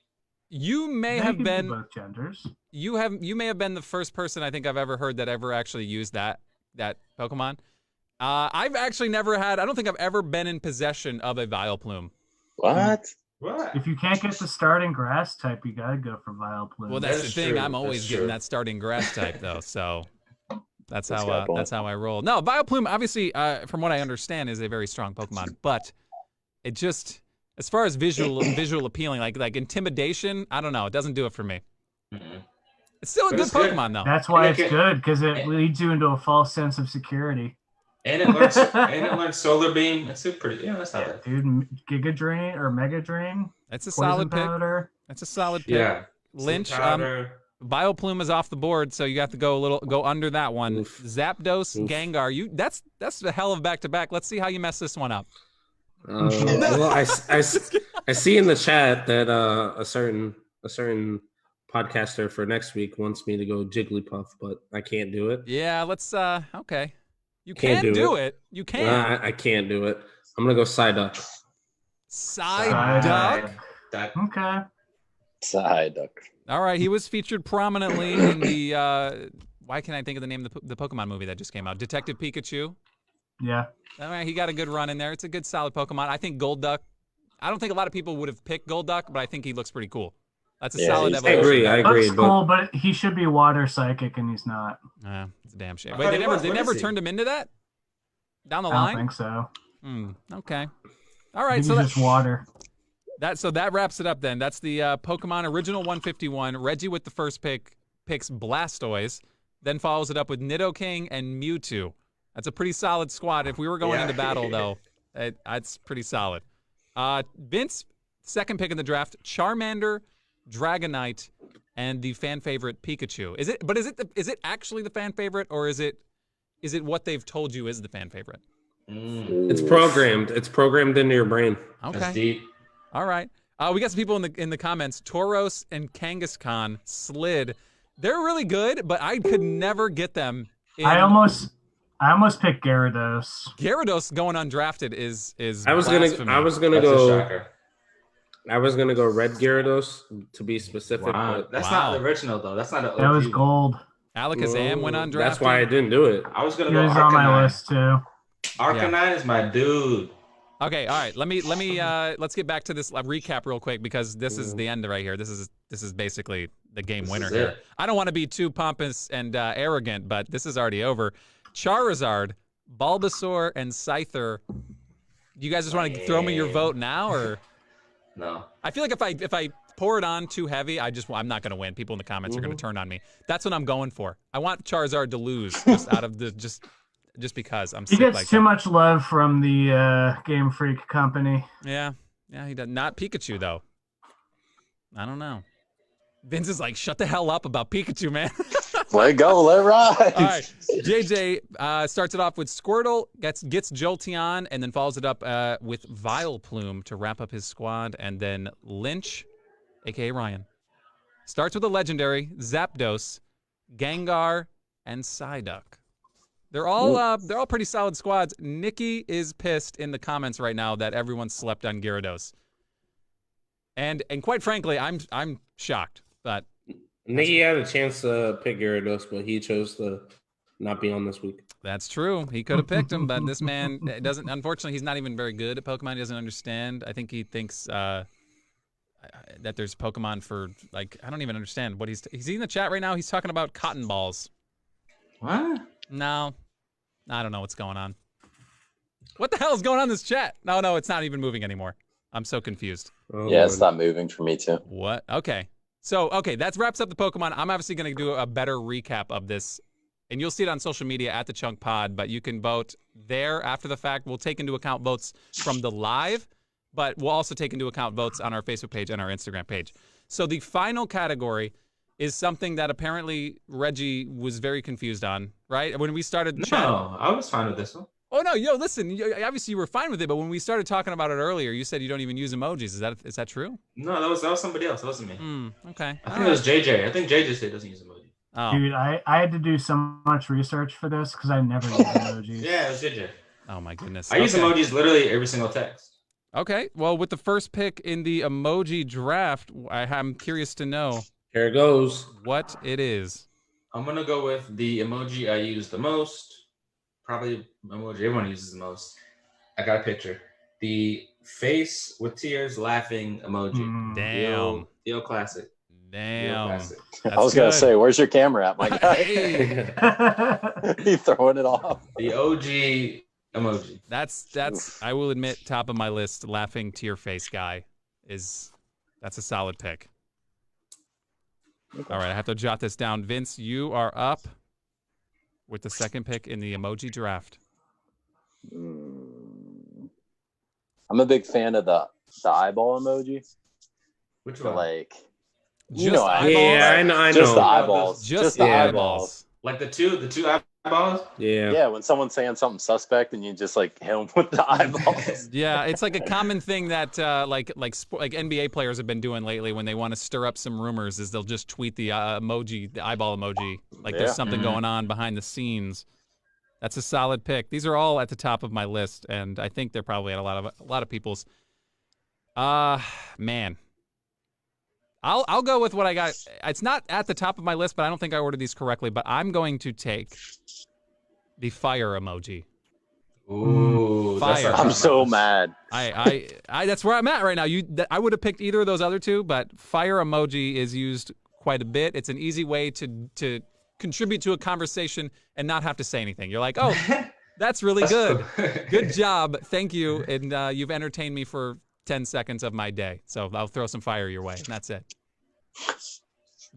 You may They have can be been both genders. you may have been the first person I think I've ever heard that ever actually used that Pokemon. I've actually never had. I don't think I've ever been in possession of a Vileplume. What? What? If you can't get the starting grass type, you gotta go for Vileplume. Well, that's That's the thing. true. I'm always That's getting true. that starting grass type though, so that's That's got a point. that's how I roll. No, Vileplume obviously, from what I understand, is a very strong Pokemon, but it just, as far as visual appealing, like intimidation, I don't know. It doesn't do it for me. Mm-mm. It's still a But good it's good. Pokemon though. That's why And it's it can- good, because it leads you into a false sense of security. And it learns Solar Beam. It's super pretty. Yeah, that's not bad. Dude, Giga Drain or Mega Drain, That's a Poison solid pick. Powder. That's a solid pick. Yeah. Lynch, Sleep powder. Vileplume is off the board, so you have to go under that one. Oof. Zapdos, Oof. Gengar, that's a hell of back to back. Let's see how you mess this one up. Well, I see in the chat that a certain podcaster for next week wants me to go Jigglypuff, but I can't do it. Yeah, let's okay. You Can't can do do it. it. You can. I can't do it. I'm gonna go Psyduck. Psyduck. That Okay. Psyduck. All right, he was featured prominently in the why can't I think of the name of the Pokemon movie that just came out? Detective Pikachu. Yeah. All right, he got a good run in there. It's a good solid Pokemon. I think Golduck. I don't think a lot of people would have picked Golduck, but I think he looks pretty cool. That's a Yeah, solid he's- evolution. I agree. Looks But cool, but he should be water psychic, and he's not. It's a damn shame. I Wait, thought they he was. What never is he? turned him into that? Down the I don't line? think so. Okay. All I right, think so he's just water. that wraps it up then. That's the Pokemon Original 151. Reggie with the first pick picks Blastoise, then follows it up with Nidoking and Mewtwo. That's a pretty solid squad. If we were going Yeah. into battle, though, that's pretty solid. Vince, second pick in the draft, Charmander, Dragonite, and the fan favorite Pikachu. Is it actually the fan favorite, or is it what they've told you is the fan favorite? it's programmed. It's programmed into your brain. Okay. That's deep. All right. We got some people in the comments. Tauros and Kangaskhan slid. They're really good, but I could never get them. I almost picked Gyarados. Gyarados going undrafted is I was blasphemy. gonna That's a go. shocker. I was gonna go Red Gyarados to be specific. Wow. But That's Wow. not the original though. That's not an That was OG. gold. Alakazam went undrafted. That's why I didn't do it. I was gonna He go was on my Arcanine. list too. Arcanine is my dude. Okay, all right. Let me let's get back to this recap real quick because this is the end right here. This is basically the game This winner is here. it. I don't want to be too pompous and arrogant, but this is already over. Charizard, Bulbasaur, and Scyther. You guys just want to throw me your vote now, or No. I feel like if I pour it on too heavy, I'm not going to win. People in the comments are going to turn on me. That's what I'm going for. I want Charizard to lose just out of the just because I'm He sick gets like too that. much love from the Game Freak company. Yeah, he does. Not Pikachu though. I don't know. Vince is like, shut the hell up about Pikachu, man. Let it go. Let it ride. All right, JJ starts it off with Squirtle, gets Jolteon, and then follows it up with Vileplume to wrap up his squad, and then Lynch, aka Ryan, starts with a legendary Zapdos, Gengar, and Psyduck. They're all pretty solid squads. Nikki is pissed in the comments right now that everyone slept on Gyarados, and quite frankly, I'm shocked. But Nikki had a chance to pick Gyarados, but he chose to not be on this week. that's true. He could have picked him, but this man doesn't. Unfortunately, he's not even very good at Pokemon. He doesn't understand. I think he thinks that there's Pokemon for like I don't even understand what he's in the chat right now. He's talking about cotton balls. What? No, I don't know what's going on. What the hell is going on in this chat? No, it's not even moving anymore. I'm so confused. Oh, Yeah, it's Lord. not moving for me too. What? Okay. So, that wraps up the Pokemon. I'm obviously going to do a better recap of this and you'll see it on social media at the Chunk Pod, but you can vote there after the fact. We'll take into account votes from the live, but we'll also take into account votes on our Facebook page and our Instagram page. So the final category is something that apparently Regi was very confused on, right? When we started chatting. No, I was fine with this one. Oh, no, listen, obviously you were fine with it, but when we started talking about it earlier, you said you don't even use emojis. Is that true? No, that was somebody else. That wasn't me. Okay. I think it was JJ. I think JJ said he doesn't use emojis. Oh. Dude, I had to do so much research for this because I never use emojis. Yeah, it was JJ. Oh, my goodness. I use emojis literally every single text. Okay, well, with the first pick in the emoji draft, I'm curious to know. Here it goes. What it is. I'm going to go with the emoji I use the most. Probably emoji everyone uses the most. I got a picture. The face with tears laughing emoji. Damn. The old classic. Damn. Classic. I was going to say, where's your camera at, my guy? You throwing it off. The OG emoji. That's I will admit, top of my list, laughing tear face guy that's a solid pick. All right, I have to jot this down. Vince, you are up with the second pick in the emoji draft. I'm a big fan of the eyeball emoji. Which one? Like, you know, eyeballs? Yeah, I know. Just the eyeballs. Just the the eyeballs. Like the two eyeballs? Yeah. Yeah, when someone's saying something suspect and you just like hit them with the eyeballs. Yeah, it's like a common thing that like NBA players have been doing lately when they want to stir up some rumors is they'll just tweet the emoji, the eyeball emoji, like there's something going on behind the scenes. That's a solid pick. These are all at the top of my list, and I think they're probably at a lot of people's. Man. I'll go with what I got. It's not at the top of my list, but I don't think I ordered these correctly. But I'm going to take the fire emoji. Ooh, fire! I'm so mad. I that's where I'm at right now. I would have picked either of those other two, but fire emoji is used quite a bit. It's an easy way to contribute to a conversation and not have to say anything. You're like, oh, that's really good. Good job, thank you, and you've entertained me for 10 seconds of my day. So I'll throw some fire your way, and that's it.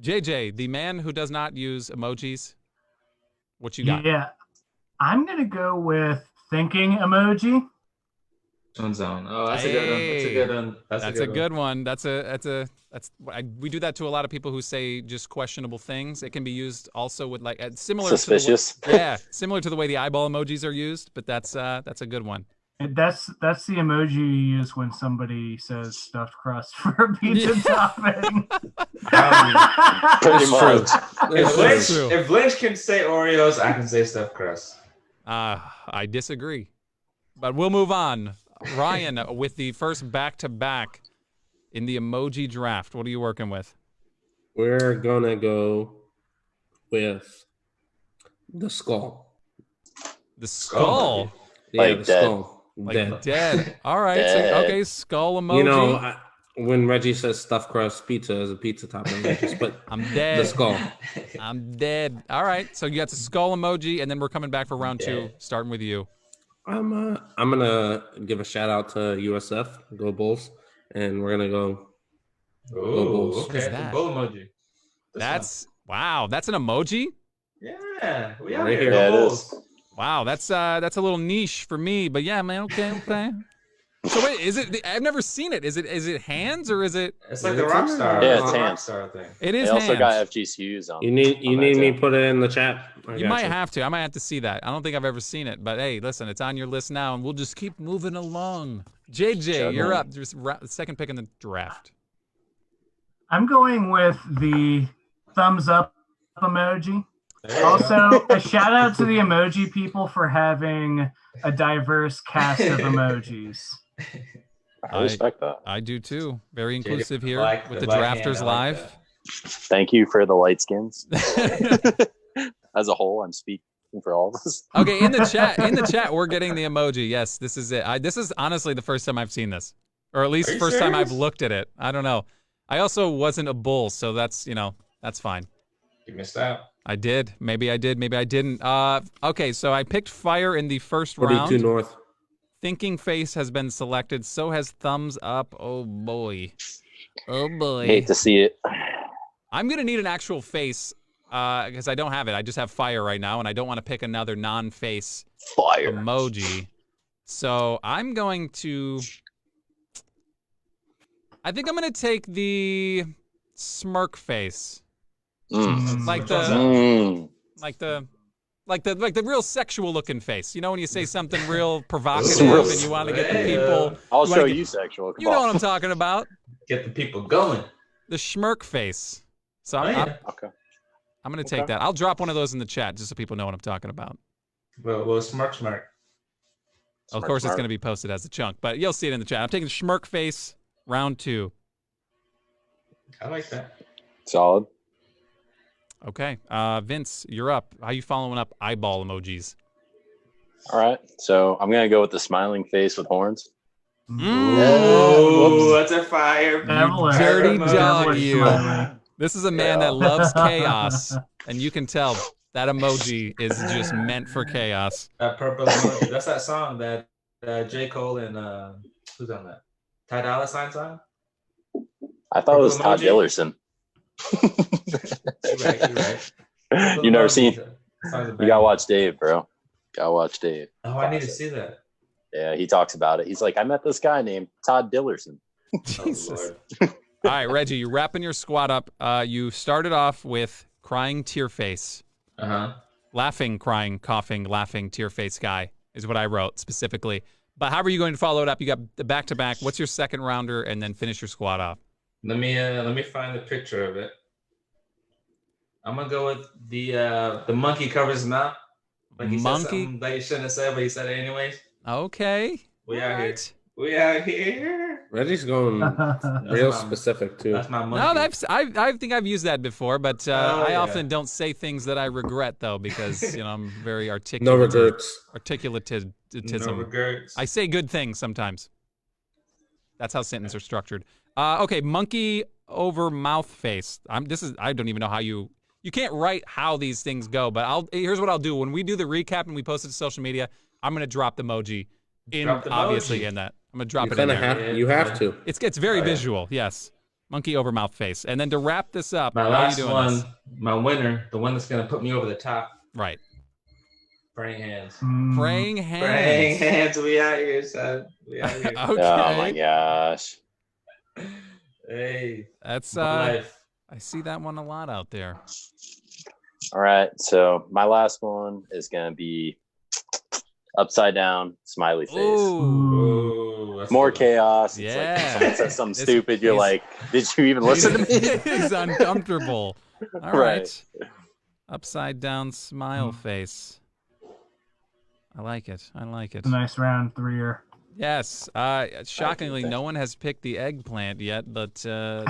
JJ, the man who does not use emojis, what you got? Yeah, I'm going to go with thinking emoji. Zone. Oh, that's a good one. That's a good one. We do that to a lot of people who say just questionable things. It can be used also with like similar suspicious. Similar to the way the eyeball emojis are used, but that's a good one. That's the emoji you use when somebody says stuffed crust for a pizza topping. Pretty much. If Lynch can say Oreos, I can say stuffed crust. I disagree, but we'll move on. Ryan, with the first back-to-back in the emoji draft, what are you working with? We're gonna go with the skull. The skull? Yeah, like the dead. skull. Like dead. All right. Dead. So, okay, skull emoji. You know, when Regi says stuffed crust pizza as a pizza topping, I just put I'm dead. the skull. I'm dead. All right. So you got the skull emoji, and then we're coming back for round two, starting with you. I'm gonna give a shout out to USF, go Bulls, and we're gonna go. Go Bulls. Okay. What is that? Bull emoji. Wow. That's an emoji. Yeah, we out Right here. here. Yeah, it Bulls. is. Wow. That's a little niche for me, but yeah, man. Okay. So wait, is it? I've never seen it. Is it hands or is it? It's like the rock star. Yeah, it's the rock hands. star thing. It They is also hands. got FGCUs on. You need me to put it in the chat. You might have to. I might have to see that. I don't think I've ever seen it, but hey, listen, it's on your list now, and we'll just keep moving along. JJ, you're up. Just second pick in the draft. I'm going with the thumbs up emoji. Also, a shout out to the emoji people for having a diverse cast of emojis. I respect that. I do too. Very inclusive here black- with the the black drafters hand, I like live. Thank you for the light skins. As a whole, I'm speaking for all of us. Okay, in the chat, we're getting the emoji. Yes, this is it. This is honestly the first time I've seen this, or at least Are you first time I've serious? looked at it. I don't know. I also wasn't a bull, so that's fine. You missed out. I did. Maybe I did. Maybe I didn't. Okay, so I picked fire in the first 42 round. North. Thinking face has been selected. So has thumbs up. Oh boy. Oh boy. Hate to see it. I'm gonna need an actual face because I don't have it. I just have fire right now, and I don't want to pick another non-face Fire. emoji. So I'm going to. I think I'm going to take the smirk face, like the real sexual looking face. You know, when you say something real provocative and you want to get the people. I'll show you sexual. Come you know on. what I'm talking about. Get the people going. The schmirk face. So Okay. I'm going to take that. I'll drop one of those in the chat just so people know what I'm talking about. Well, smirk. Of course, it's going to be posted as a chunk, but you'll see it in the chat. I'm taking schmirk face, round 2. I like that. Solid. Okay. Vince, you're up. How you following up eyeball emojis? All right. So I'm going to go with the smiling face with horns. Oh, that's a fire. Dirty dog, you. This is a man that loves chaos, and you can tell that emoji is just meant for chaos. That purple emoji. That's that song that J. Cole and who's on that? Ty Dolla $ign song? I thought it was Todd Dillerson. You're right. You never seen? You gotta watch Dave, bro. Gotta watch Dave. Oh, I need to see that. Yeah, he talks about it. He's like, I met this guy named Todd Dillerson. Jesus. All right, Reggie, you're wrapping your squad up. You started off with crying tear face. Laughing, crying, coughing, laughing, tear face guy is what I wrote specifically. But how are you going to follow it up? You got the back-to-back. What's your second rounder? And then finish your squad off. Let me find the picture of it. I'm gonna go with the monkey covers his mouth. Like he said something that he shouldn't have said, but he said it anyways. Okay. We out here. We out here. Reggie's going real specific too. That's my monkey. No, I think I've used that before, but I often don't say things that I regret though because I'm very articulate. No regrets. Articulatism. No regrets. I say good things sometimes. That's how sentences are structured. Okay, monkey over mouth face. I don't even know how you can't write how these things go, but here's what I'll do. When we do the recap and we post it to social media, I'm gonna drop the emoji in that. I'm gonna drop it in there. You have to. It's very visual, yes. Monkey over mouth face. And then to wrap this up, my last one, my winner, the one that's gonna put me over the top. Right. Praying hands. Praying hands. Praying hands. We out here, son. We out here. Okay. Oh my gosh. Hey. That's life. I see that one a lot out there. All right. So my last one is gonna be upside down smiley face. Ooh. More chaos. Yeah. It's like someone says something stupid. You're like, did you even listen to me? He's uncomfortable. All right. Upside down smile face. I like it. A nice round 3-er. Yes. Shockingly, no one has picked the eggplant yet, but the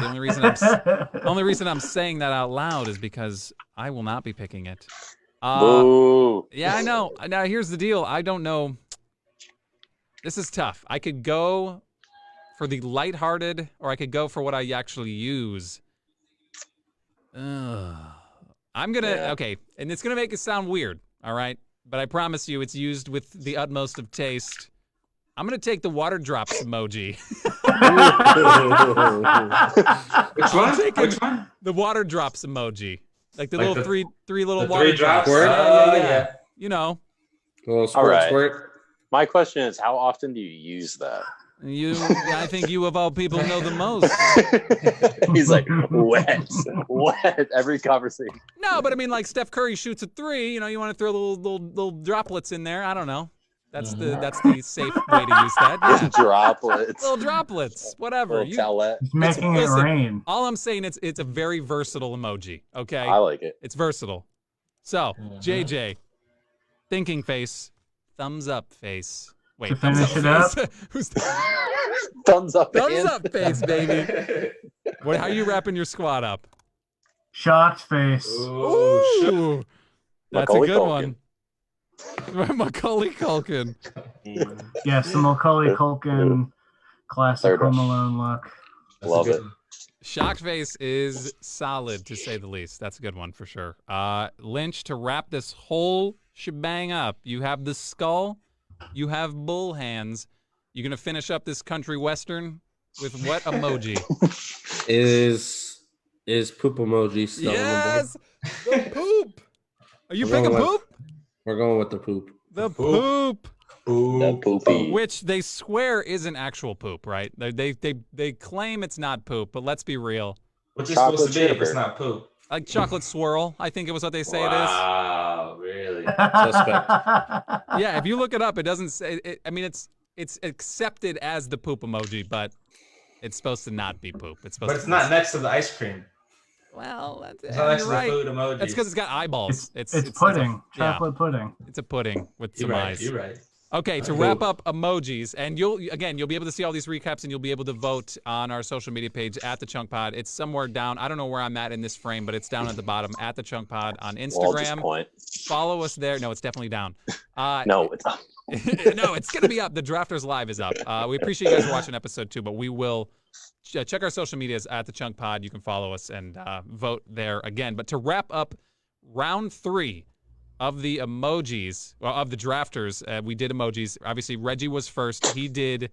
only reason I'm saying that out loud is because I will not be picking it. Boo. Yeah, I know. Now, here's the deal. I don't know. This is tough. I could go for the lighthearted, or I could go for what I actually use. I'm going to, okay, and it's going to make it sound weird, all right? But I promise you it's used with the utmost of taste. I'm going to take the water drops emoji. Which one? The water drops emoji. Like the little three little the water 3 drops. Yeah. You know. All right. My question is, how often do you use that? I think you of all people know the most. He's like, wet every conversation. No, but I mean, like Steph Curry shoots a 3. You want to throw little droplets in there. I don't know. That's the safe way to use that. Yeah. Droplets. Little droplets. Whatever. He's making it rain. All I'm saying it's a very versatile emoji. Okay. I like it. It's versatile. So JJ, thinking face, thumbs up face. Wait, to finish it up. Who's thumbs up? Thumbs up face, baby. How are you wrapping your squad up? Shocked face. Ooh, that's Macaulay a good Culkin. one. Macaulay Culkin. Yes, the Macaulay Culkin classic Home Alone look. Love it. Shocked face is solid, to say the least. That's a good one for sure. Lynch, to wrap this whole shebang up, you have the skull, you have bull hands. You're going to finish up this country western with what emoji? Is Is poop emoji still Yes, the poop. Are you We're going picking with- poop? We're going with the poop. The poop. The poopy. Which they swear isn't actual poop, right? They claim it's not poop, but let's be real. What's it supposed to be if chipper. it's not poop? Like chocolate swirl, I think it was what they say Wow, really? Suspect. it is. Yeah, if you look it up, it doesn't say. I mean, it's accepted as the poop emoji, but it's supposed to not be poop. It's supposed. But it's not next to the ice cream. Well, It's not next you're to right. the food emoji. That's because it's got eyeballs. It's pudding, yeah, chocolate pudding. it's a pudding with You're some right. eyes. You're right. Okay, to wrap up emojis, and you'll be able to see all these recaps, and you'll be able to vote on our social media page at the Chunk Pod. It's somewhere down. I don't know where I'm at in this frame, but it's down at the bottom at the Chunk Pod on Walter's Instagram. point. Follow us there. No, it's definitely down. No, it's not. No, it's gonna be up. The Drafters Live is up. We appreciate you guys watching episode 2, but we will check our social medias at the Chunk Pod. You can follow us and vote there again. But to wrap up round 3 of the emojis, well, of the drafters, we did emojis. Obviously, Regi was first. He did.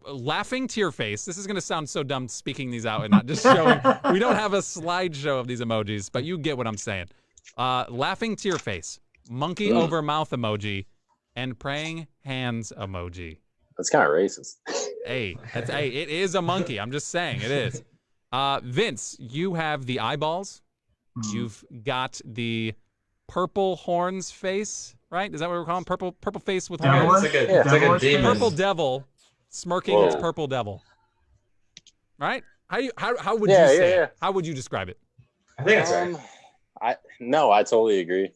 Laughing tear face. This is gonna sound so dumb speaking these out and not just showing. We don't have a slideshow of these emojis, but you get what I'm saying. Laughing tear face, monkey over mouth emoji, and praying hands emoji. That's kind of racist. Hey, it is a monkey. I'm just saying it is. Vince, you have the eyeballs. You've got the purple horns face, right? Is that what we're calling purple face with Devil. horns? It's like a demon. Purple devil smirking its purple devil. Right? How would you say it? How would you describe it? I think it's right. I totally agree.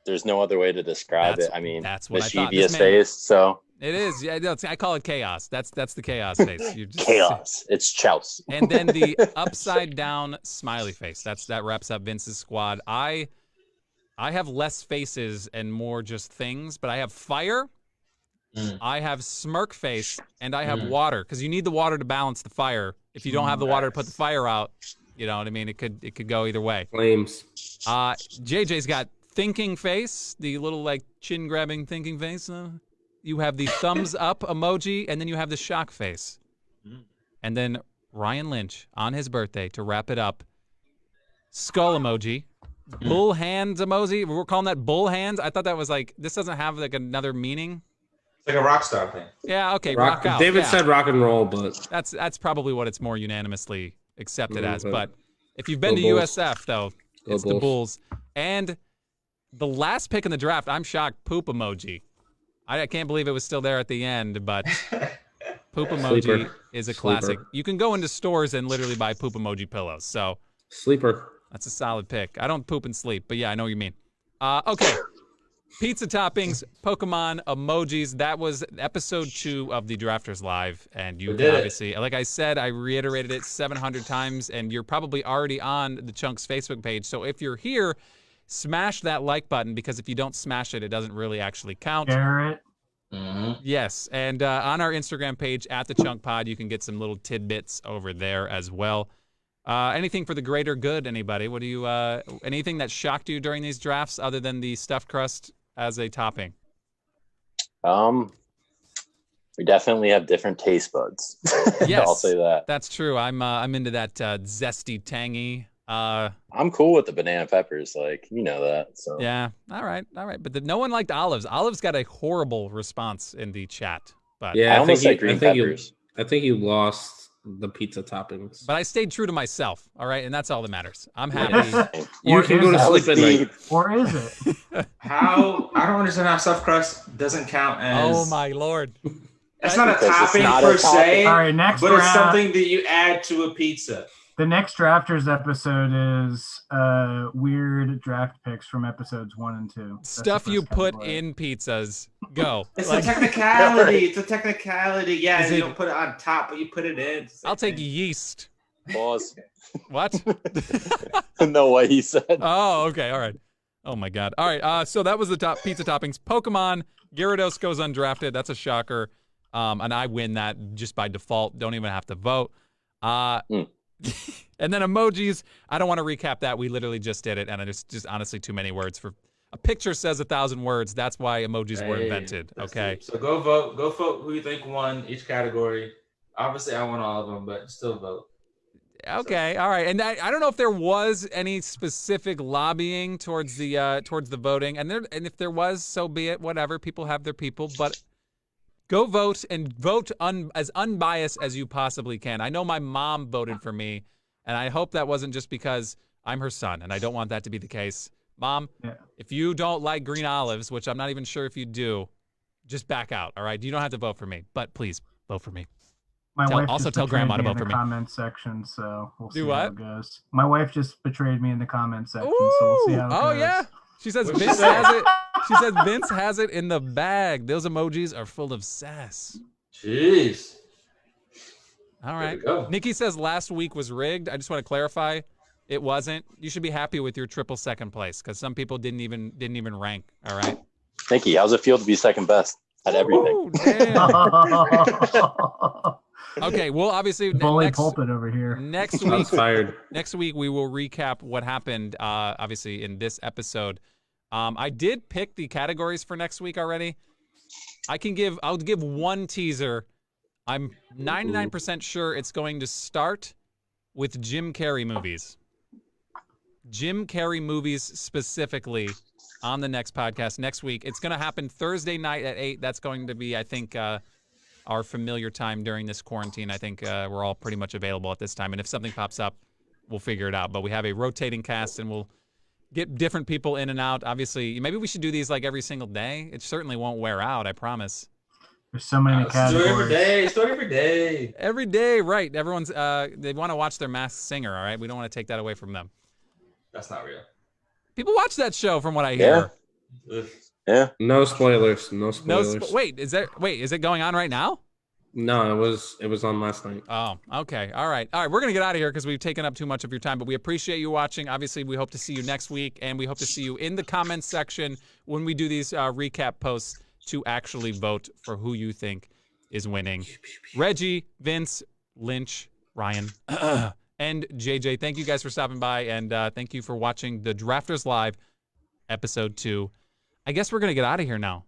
There's no other way to describe it. I mean, that's what I thought. mischievous face. So it is. Yeah, I call it chaos. That's the chaos face. You just, chaos. It's chouse. And then the upside down smiley face. That wraps up Vince's squad. I have less faces and more just things, but I have fire, I have smirk face, and I have water, because you need the water to balance the fire. If you don't have the water to put the fire out, you know what I mean? It could go either way. Flames. JJ's got thinking face, the little like chin grabbing thinking face. You have the thumbs up emoji, and then you have the shock face. And then Ryan Lynch on his birthday, to wrap it up, skull emoji. Bull hands emoji. We're calling that bull hands. I thought that was like, this doesn't have like another meaning. It's like a rock star thing. Yeah, okay, rock out. David yeah. said rock and roll, but That's probably what it's more unanimously accepted as. Okay. But if you've been to Go Bulls. USF, though, Go it's the Bulls. Bulls. And the last pick in the draft, I'm shocked, poop emoji. I can't believe it was still there at the end, but poop emoji Sleeper. is a Sleeper. classic. You can go into stores and literally buy poop emoji pillows. So sleeper. that's a solid pick. I don't poop and sleep, but yeah, I know what you mean. Okay. Pizza toppings, Pokemon, emojis. That was episode 2 of the Drafters Live. And you We can did it. obviously, like I said, I reiterated it 700 times, and you're probably already on the Chunks Facebook page. So if you're here, smash that like button, because if you don't smash it, it doesn't really actually count. Garrett. Yes, and on our Instagram page at the Chunk Pod, you can get some little tidbits over there as well. Anything for the greater good? Anybody? What do you? Anything that shocked you during these drafts, other than the stuffed crust as a topping? We definitely have different taste buds. Yes, I'll say that. That's true. I'm into that zesty, tangy. I'm cool with the banana peppers, like you know that. So Yeah. All right. But no one liked olives. Olives got a horrible response in the chat. But I almost said green peppers. I think you lost the pizza toppings. But I stayed true to myself. All right, and that's all that matters. I'm happy. You can go to That was sleep at night. deep. Or is it? How I don't understand how stuffed crust doesn't count as. Oh my lord. It's not a Because it's topping not a per topping. se, All right, next but it's round. something that you add to a pizza. The next Drafters episode is weird draft picks from episodes 1 and 2. That's the Stuff you first put category. in pizzas. Go. It's Like, a technicality. It's a technicality. Yeah, Is you it- don't put it on top, but you put it in. It's the I'll same take thing. yeast. Pause. What? No, what he said. Oh, okay. All right. Oh my god. All right. So that was the top pizza toppings. Pokemon. Gyarados goes undrafted. That's a shocker. And I win that just by default. Don't even have to vote. And then emojis. I don't want to recap that. We literally just did it, and it's just honestly too many words. For a picture says 1,000 words. That's why emojis were Hey, invented. that's Okay. deep. So go vote. Go vote who you think won each category. Obviously, I won all of them, but still vote. Okay, all right. And I don't know if there was any specific lobbying towards the voting, and if there was, so be it. Whatever. People have their people, but go vote and vote as unbiased as you possibly can. I know my mom voted for me, and I hope that wasn't just because I'm her son, and I don't want that to be the case. Mom, if you don't like green olives, which I'm not even sure if you do, just back out, all right? You don't have to vote for me, but please vote for me. My wife also just tell Grandma to betrayed me vote for in me. the comment section, so we'll see Do how what? it goes. My wife just betrayed me in the comment section, so we'll see how it goes. Oh, yeah. She says What'd she Vince say? has it. She says Vince has it in the bag. Those emojis are full of sass. Jeez. All There right. we go. Nikki says last week was rigged. I just want to clarify. It wasn't. You should be happy with your triple second place because some people didn't even rank. All right. Nikki, how's it feel to be second best at everything? Ooh, damn. Okay. Well, obviously Bully pulpit over here. Next I week. was fired. Next week we will recap what happened. Obviously in this episode. I did pick the categories for next week already. I'll give one teaser. I'm 99% sure it's going to start with Jim Carrey movies. Jim Carrey movies specifically on the next podcast next week. It's going to happen Thursday night at 8. That's going to be, I think, our familiar time during this quarantine. I think we're all pretty much available at this time. And if something pops up, we'll figure it out. But we have a rotating cast, and we'll get different people in and out. Obviously, maybe we should do these like every single day. It certainly won't wear out, I promise. There's so many categories. Story every day. Every day, right. Everyone's, they want to watch their Masked Singer, all right? We don't want to take that away from them. That's not real. People watch that show from what I hear. Ugh. Yeah. No spoilers. No spoilers. Wait, is it going on right now? No, it was on last night. Oh, okay. All right. We're going to get out of here because we've taken up too much of your time, but we appreciate you watching. Obviously, we hope to see you next week, and we hope to see you in the comments section when we do these recap posts to actually vote for who you think is winning. Regi, Vince, Lynch, Ryan, and JJ, thank you guys for stopping by, and thank you for watching the Drafters Live episode 2. I guess we're going to get out of here now.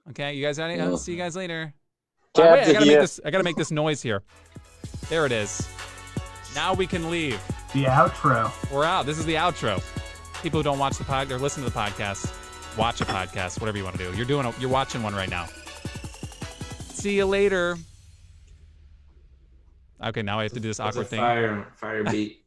Okay, you guys ready? I'll see you guys later. Wait, I gotta make this noise here. There it is. Now we can leave. The outro. We're out. This is the outro. People who don't watch the podcast or listen to the podcast, watch a podcast, whatever you want to do. You're watching one right now. See you later. Okay, now I have to do this awkward thing. Fire beat.